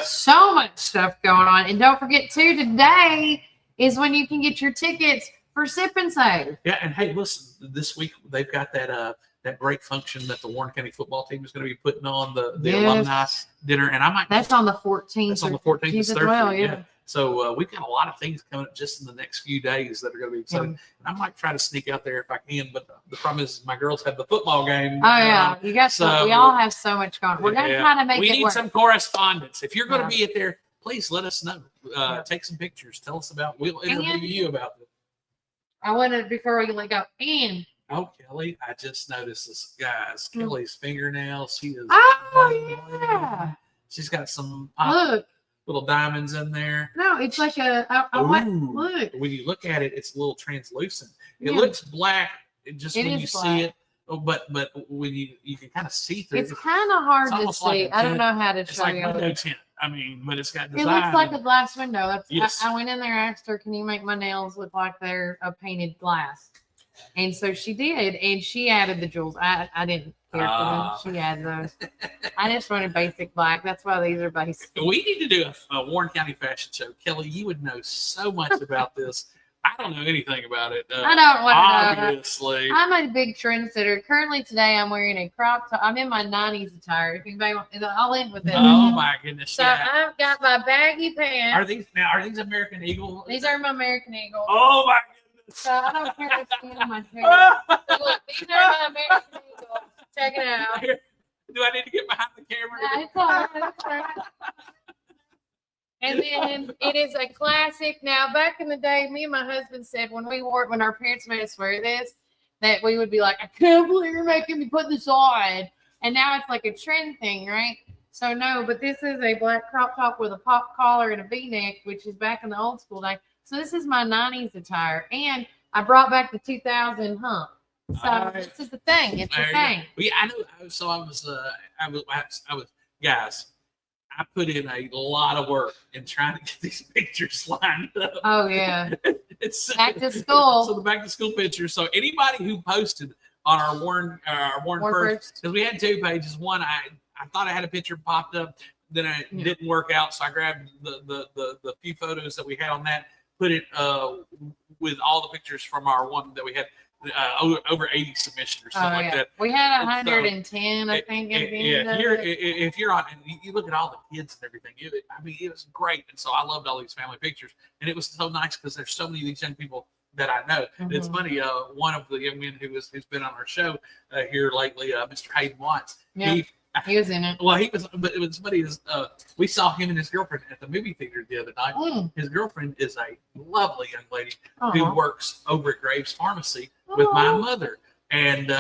So much stuff going on. And don't forget too, today is when you can get your tickets for Sip and Save.
Yeah, and hey, listen, this week they've got that great function that the Warren County football team is going to be putting on, the alumni dinner, and I might.
That's on the 14th.
That's on the 14th
as well, yeah.
So we've got a lot of things coming up just in the next few days that are going to be exciting. And I might try to sneak out there if I can, but the problem is my girls have the football game.
Oh yeah, you got so we all have so much going. We're going to try to make it work.
We need some correspondence. If you're going to be at there, please let us know. Take some pictures. Tell us about. We'll interview you about it.
I wanted before we let go. And
Kelly, I just noticed this, guys. Kelly's fingernails. She is.
Oh yeah.
She's got some little diamonds in there.
No, it's like look.
When you look at it, it's a little translucent. It looks black just when you see it. But when you can kind of see through.
It's kind of hard to see.
Like
I don't know how to show you.
It's like window tint. I mean, but it's got design.
It looks like a glass window. That's,
yes.
I went in there, asked her, "Can you make my nails look like they're a painted glass?" And so she did, and she added the jewels. I didn't care for them. She added those. I just wanted basic black. That's why these are basic.
We need to do a Warren County fashion show. Kelly, you would know so much about this. I don't know anything about it.
I don't want to
obviously.
know. I'm a big trendsetter. Currently today, I'm wearing a crop top. I'm in my 90s attire. If anybody wants, I'll end with it.
Oh my goodness!
So I've got my baggy pants.
Are these American Eagle?
These are my American Eagle.
Oh my goodness!
So I don't care if it's on my hair. So look, these are my American Eagle. Check it out.
Do I need to get behind the camera?
Yeah, it's all right. It's all right. And then it is a classic. Now, back in the day, me and my husband said when our parents made us wear this, that we would be like, I can't believe you're making me put this on. And now it's like a trend thing, right? So no, but this is a black crop top with a pop collar and a V-neck, which is back in the old school day. So this is my 90s attire. And I brought back the 2000 hump. So this is the thing. It's the thing.
Yeah, I know. So I was, guys, I put in a lot of work in trying to get these pictures lined up.
Oh yeah,
it's
back to school.
So the back to school pictures. So anybody who posted on our Warren first, because we had 2 pages. One, I thought I had a picture popped up, then it didn't work out. So I grabbed the few photos that we had on that, put it with all the pictures from our one that we had. Over 80 submissions or something like that.
We had 110, I think.
If you're on, and you look at all the kids and everything, it was great. And so I loved all these family pictures, and it was so nice because there's so many of these young people that I know. Mm-hmm. It's funny. One of the young men who's been on our show here lately, Mr. Hayden Watts. Yeah.
He was in it.
Well, he was, but it was funny. We saw him and his girlfriend at the movie theater the other night. His girlfriend is a lovely young lady who works over at Graves Pharmacy with my mother, and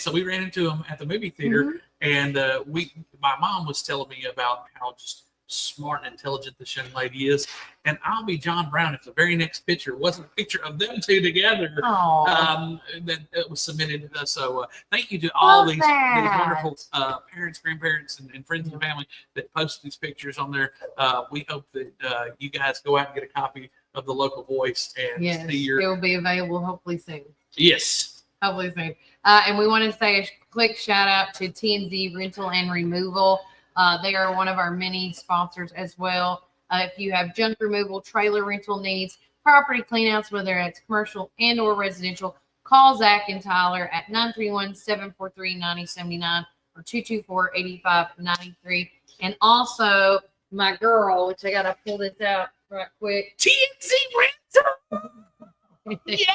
so we ran into him at the movie theater, and my mom was telling me about how just smart and intelligent this young lady is, and I'll be John Brown if the very next picture wasn't a picture of them two together that was submitted. So thank you to all these wonderful parents, grandparents, and friends and family that post these pictures on there. We hope that you guys go out and get a copy of the Local Voice and see your.
It will be available hopefully soon.
Yes.
Hopefully soon. And we want to say a quick shout out to TNZ Rental and Removal. They are one of our many sponsors as well. If you have junk removal, trailer rental needs, property cleanouts, whether it's commercial and or residential, call Zach and Tyler at 931-743-9079 or 224-8593. And also my girl, which I got to pull this out right quick.
TNZ Rental!
Yeah!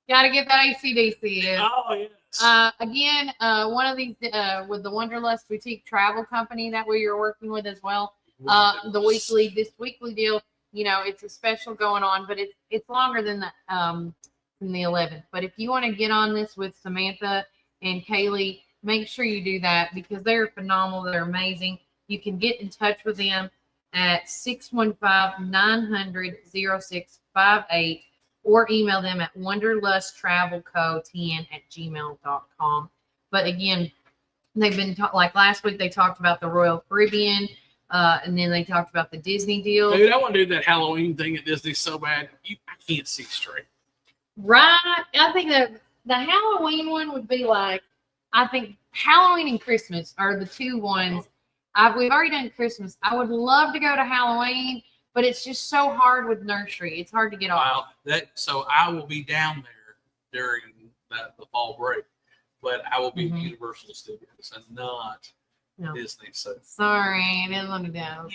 Got to get that ACDC.
Oh, yes.
Again, one of these with the Wanderlust Boutique Travel Company that we are working with as well. This weekly deal, it's a special going on, but it's longer than the 11th. But if you want to get on this with Samantha and Kaylee, make sure you do that because they're phenomenal. They're amazing. You can get in touch with them at 615-900-0658. or email them at wanderlusttravelco10@gmail.com. But again, they've been like last week, they talked about the Royal Caribbean, and then they talked about the Disney deal.
Dude, I want to do that Halloween thing at Disney so bad. I can't see straight.
Right. I think that the Halloween one would be like, I think Halloween and Christmas are the two ones. We've already done Christmas. I would love to go to Halloween, but it's just so hard with nursery. It's hard to get off.
So I will be down there during the fall break, but I will be at Universal Studios and not Disney. So
sorry, I didn't let me down.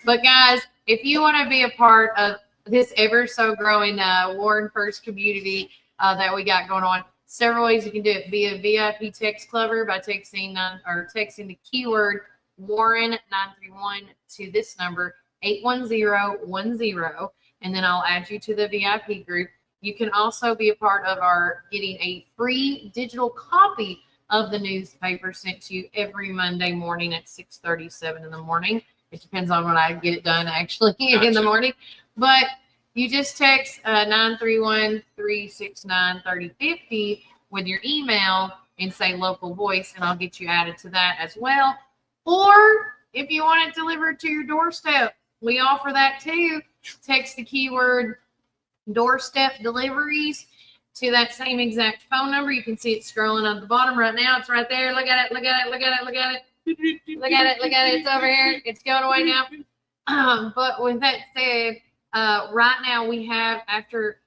But guys, if you want to be a part of this ever so growing Warren First community that we got going on, several ways you can do it. Be a VIP text clubber by texting the keyword Warren 931 to this number 81010, and then I'll add you to the VIP group. You can also be a part of our getting a free digital copy of the newspaper sent to you every Monday morning at 6:37 in the morning. It depends on when I get it done actually in the morning. But you just text 931-369-3050 with your email and say Local Voice, and I'll get you added to that as well. Or if you want it delivered to your doorstep, we offer that too. Text the keyword doorstep deliveries to that same exact phone number. You can see it scrolling on the bottom right now. It's right there. Look at it. Look at it. Look at it. Look at it. Look at it. Look at it. It's over here. It's going away now. But with that said, right now we have, after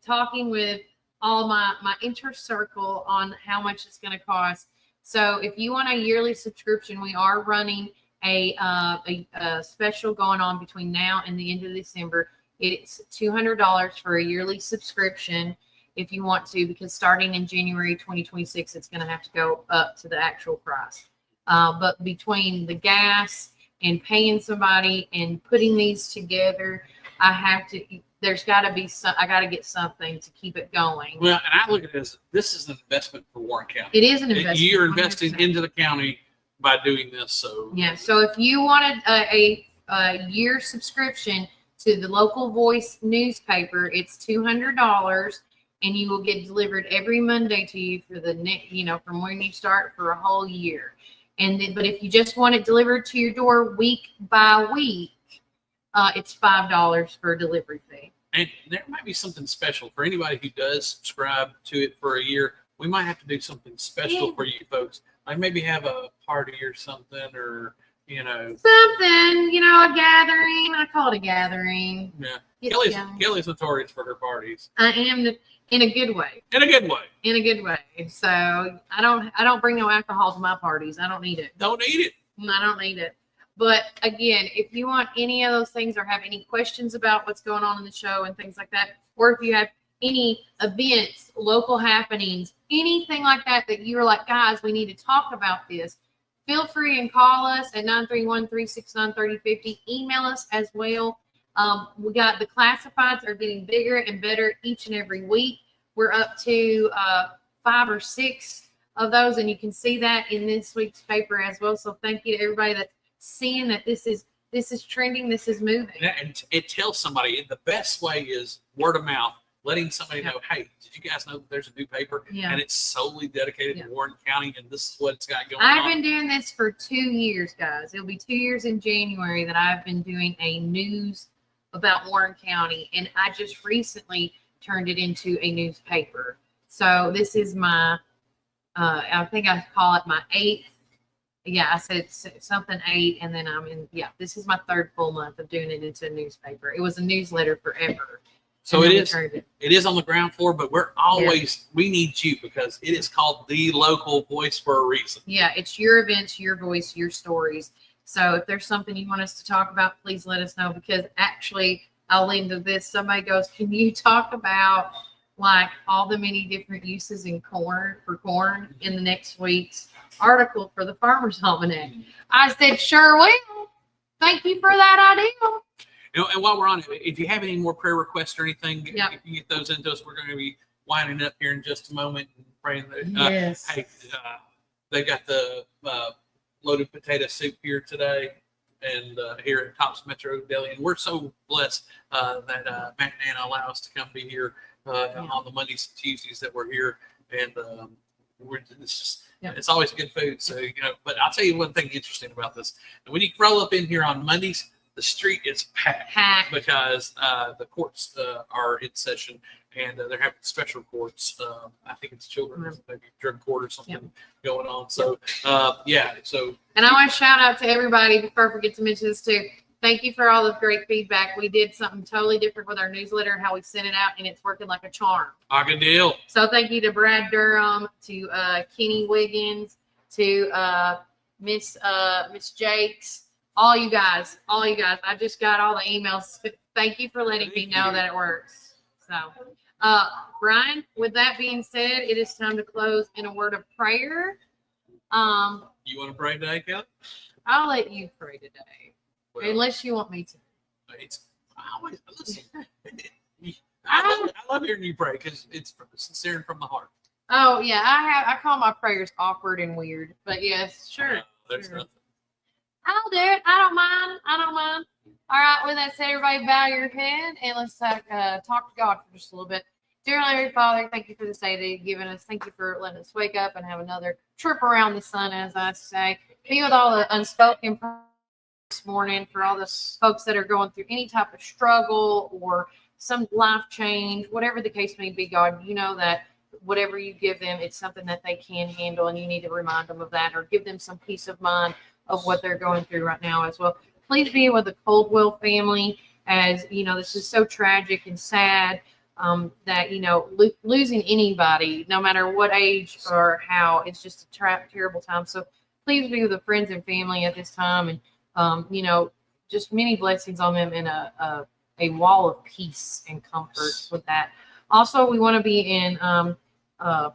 talking with all my inner circle on how much it's going to cost. So if you want a yearly subscription, we are running a special going on between now and the end of December. It's $200 for a yearly subscription if you want to, because starting in January 2026, it's going to have to go up to the actual price. But between the gas and paying somebody and putting these together, there's got to be I got to get something to keep it going.
Well, and I look at it as this is an investment for Warren County.
It is an investment.
You're investing 100%. Into the county by doing this. So
yeah. So if you wanted a year subscription to the Local Voice newspaper, it's $200, and you will get delivered every Monday to you for the next, from when you start for a whole year. But if you just want it delivered to your door week by week, it's $5 for a delivery fee.
And there might be something special for anybody who does subscribe to it for a year. We might have to do something special for you folks. Like maybe have a party or something, or
something, a gathering. I call it a gathering.
Yeah. Kelly's notorious for her parties.
I am in a good way.
In a good way.
In a good way. So I don't bring no alcohol to my parties. I don't need it.
Don't need it.
I don't need it. But again, if you want any of those things or have any questions about what's going on in the show and things like that, or if you have any events, local happenings, anything like that you're like, guys, we need to talk about this, feel free and call us at 931-369-3050. Email us as well. We got the classifieds are getting bigger and better each and every week. We're up to 5 or 6 of those, and you can see that in this week's paper as well. So thank you to everybody that's seeing that this is trending, this is moving.
Yeah, and it tells somebody. The best way is word of mouth, letting somebody know, hey, did you guys know that there's a new paper?
Yeah.
And it's solely dedicated to Warren County, and this is what it's got going
I've
on.
been doing this for 2 years, guys. It'll be 2 years in January that I've been doing a news about Warren County, and I just recently turned it into a newspaper. So this is my, I think I call it my 8th. Yeah, I said something 8, and then this is my 3rd full month of doing it into a newspaper. It was a newsletter forever.
So it is on the ground floor, but we're always, we need you because it is called the local voice for a reason.
Yeah, it's your events, your voice, your stories. So if there's something you want us to talk about, please let us know, because actually I'll lean to this. Somebody goes, can you talk about like all the many different uses in corn in the next week's article for the Farmer's Almanac? I said, sure will. Thank you for that idea.
And while we're on it, if you have any more prayer requests or anything, if you get those into us, we're going to be winding up here in just a moment and praying that, hey, they've got the loaded potato soup here today and here at Tops Metro Deli. And we're so blessed that Matt and Anna allow us to come be here on the Mondays and Tuesdays that we're here. And it's always good food. So, but I'll tell you one thing interesting about this. And when you roll up in here on Mondays, the street is packed because the courts are in session, and they're having special courts. I think it's children's, maybe drug court or something going on. So, So.
And I want to shout out to everybody before I forget to mention this too. Thank you for all the great feedback. We did something totally different with our newsletter and how we sent it out, and it's working like a charm.
Good deal.
So thank you to Brad Durham, to Kenny Wiggins, to Miss Jakes. All you guys. I just got all the emails. Thank you for letting me know that it works. So, Brian, with that being said, it is time to close in a word of prayer.
You want to pray today, Kelly?
I'll let you pray today, unless you want me to.
I love hearing you pray because it's sincere and from the heart.
Oh yeah, I call my prayers awkward and weird, but yes, sure.
There's nothing.
I'll do it. I don't mind. All right. With that said, everybody bow your head and let's talk to God for just a little bit. Dear Heavenly Father, thank you for this day that you've given us. Thank you for letting us wake up and have another trip around the sun, as I say. Be with all the unspoken prayers this morning, for all the folks that are going through any type of struggle or some life change, whatever the case may be, God, you know that whatever you give them, it's something that they can handle, and you need to remind them of that or give them some peace of mind of what they're going through right now as well. Please be with the Coldwell family, as this is so tragic and sad that losing anybody, no matter what age or how, it's just a terrible time. So please be with the friends and family at this time, and just many blessings on them, and a wall of peace and comfort with that. Also, we want to be in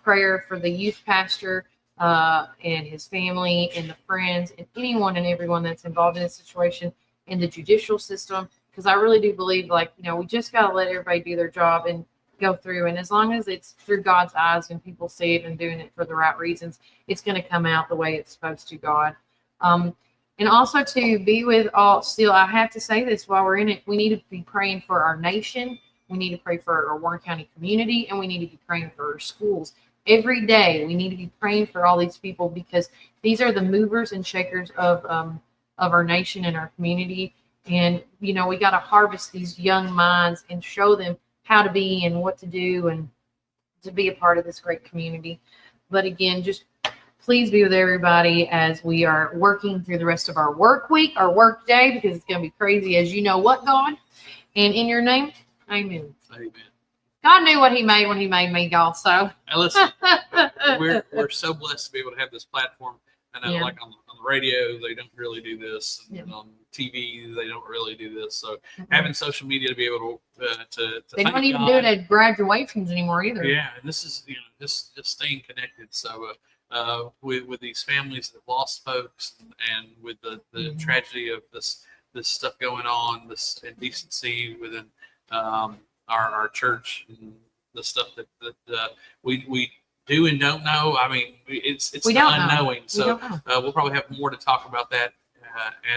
prayer for the youth pastor and his family and the friends and anyone and everyone that's involved in this situation in the judicial system, because I really do believe we just got to let everybody do their job and go through, and as long as it's through God's eyes and people see it and doing it for the right reasons, it's going to come out the way it's supposed to, God. And also to be with all, still, I have to say this while we're in it, we need to be praying for our nation, we need to pray for our Warren County community, and we need to be praying for our schools. Every day, we need to be praying for all these people, because these are the movers and shakers of our nation and our community. And, we got to harvest these young minds and show them how to be and what to do and to be a part of this great community. But again, just please be with everybody as we are working through the rest of our work week, our work day, because it's going to be crazy as you know what, God. And in your name, amen.
Amen.
God knew what he made when he made me, y'all. So
listen, we're so blessed to be able to have this platform. I know, like on the radio, they don't really do this, and on TV, they don't really do this. So having social media to be able to
they don't even do it at graduations anymore either.
Yeah, and this is just staying connected. So with these families that have lost folks, and with the tragedy of this stuff going on, this indecency within our church, and the stuff that we do and don't know. I mean, it's the unknowing. So we'll probably have more to talk about that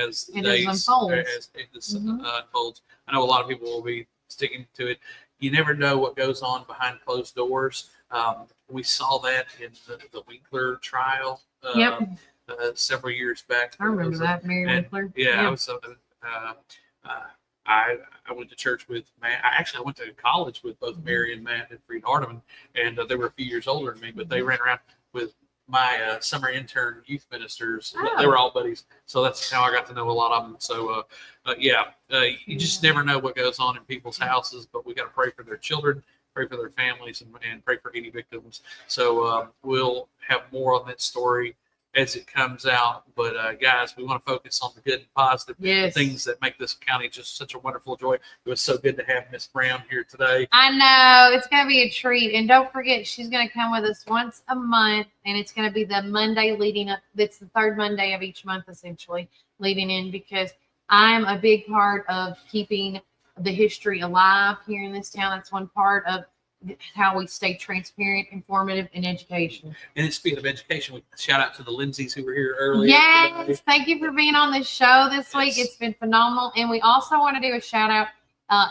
as the days unfolds. Unfolds. I know a lot of people will be sticking to it. You never know what goes on behind closed doors. We saw that in the Winkler trial several years back.
I remember that, Mary Winkler.
Yeah, I was. I went to church with Matt. I went to college with both Mary and Matt and Freed Hardeman, and they were a few years older than me, but they ran around with my summer intern youth ministers. They were all buddies, so that's how I got to know a lot of them. So, you just never know what goes on in people's houses, but we got to pray for their children, pray for their families, and pray for any victims. So we'll have more on that story as it comes out. But guys, we want to focus on the good and positive things that make this county just such a wonderful joy. It was so good to have Miss Brown here today.
I know, it's going to be a treat. And don't forget, she's going to come with us once a month, and it's going to be the Monday leading up. It's the third Monday of each month, essentially, leading in, because I'm a big part of keeping the history alive here in this town. That's one part of how we stay transparent, informative, and educational.
And speaking of education, we shout out to the Lindsays who were here earlier.
Yes,
today.
Thank you for being on this show this week. It's been phenomenal. And we also want to do a shout out.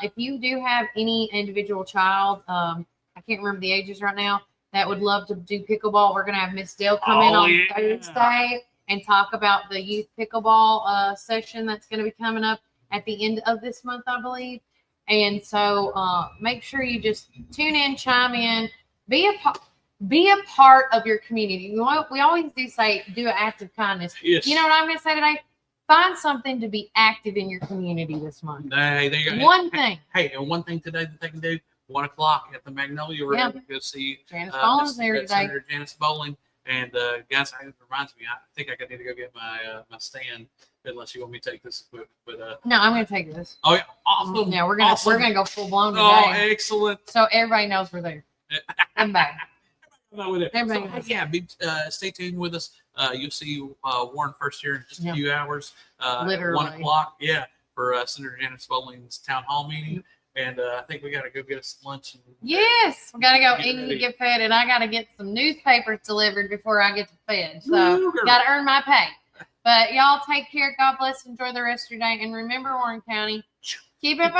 If you do have any individual child, I can't remember the ages right now, that would love to do pickleball, we're going to have Miss Dale come in on Thursday and talk about the youth pickleball session that's going to be coming up at the end of this month, I believe. And so make sure you just tune in, chime in, be a part of your community. We always do say do an act of kindness.
Yes.
You know what I'm going to say today? Find something to be active in your community this month.
Hey, there you go.
One thing.
Hey, and one thing today that they can do, 1 o'clock at the Magnolia Room, go see
Janice Bowling's there today.
Senator Janice Bowling. And guys, it reminds me, I think I need to go get my stand, unless you want me to take this equipment. But
no, I'm going to take this.
Oh yeah, awesome.
Yeah, we're gonna go full blown today.
Oh, excellent.
So everybody knows we're there. I'm back.
Stay tuned with us. You'll see Warren first here in just a few hours.
Literally.
1 o'clock. Yeah, for Senator Janice Bowling's town hall meeting. And I think we got to go get us lunch.
Yes, we got to go eat and get fed, and I got to get some newspapers delivered before I get to fed. So got to earn my pay. But y'all take care. God bless. Enjoy the rest of your day. And remember, Warren County, keep it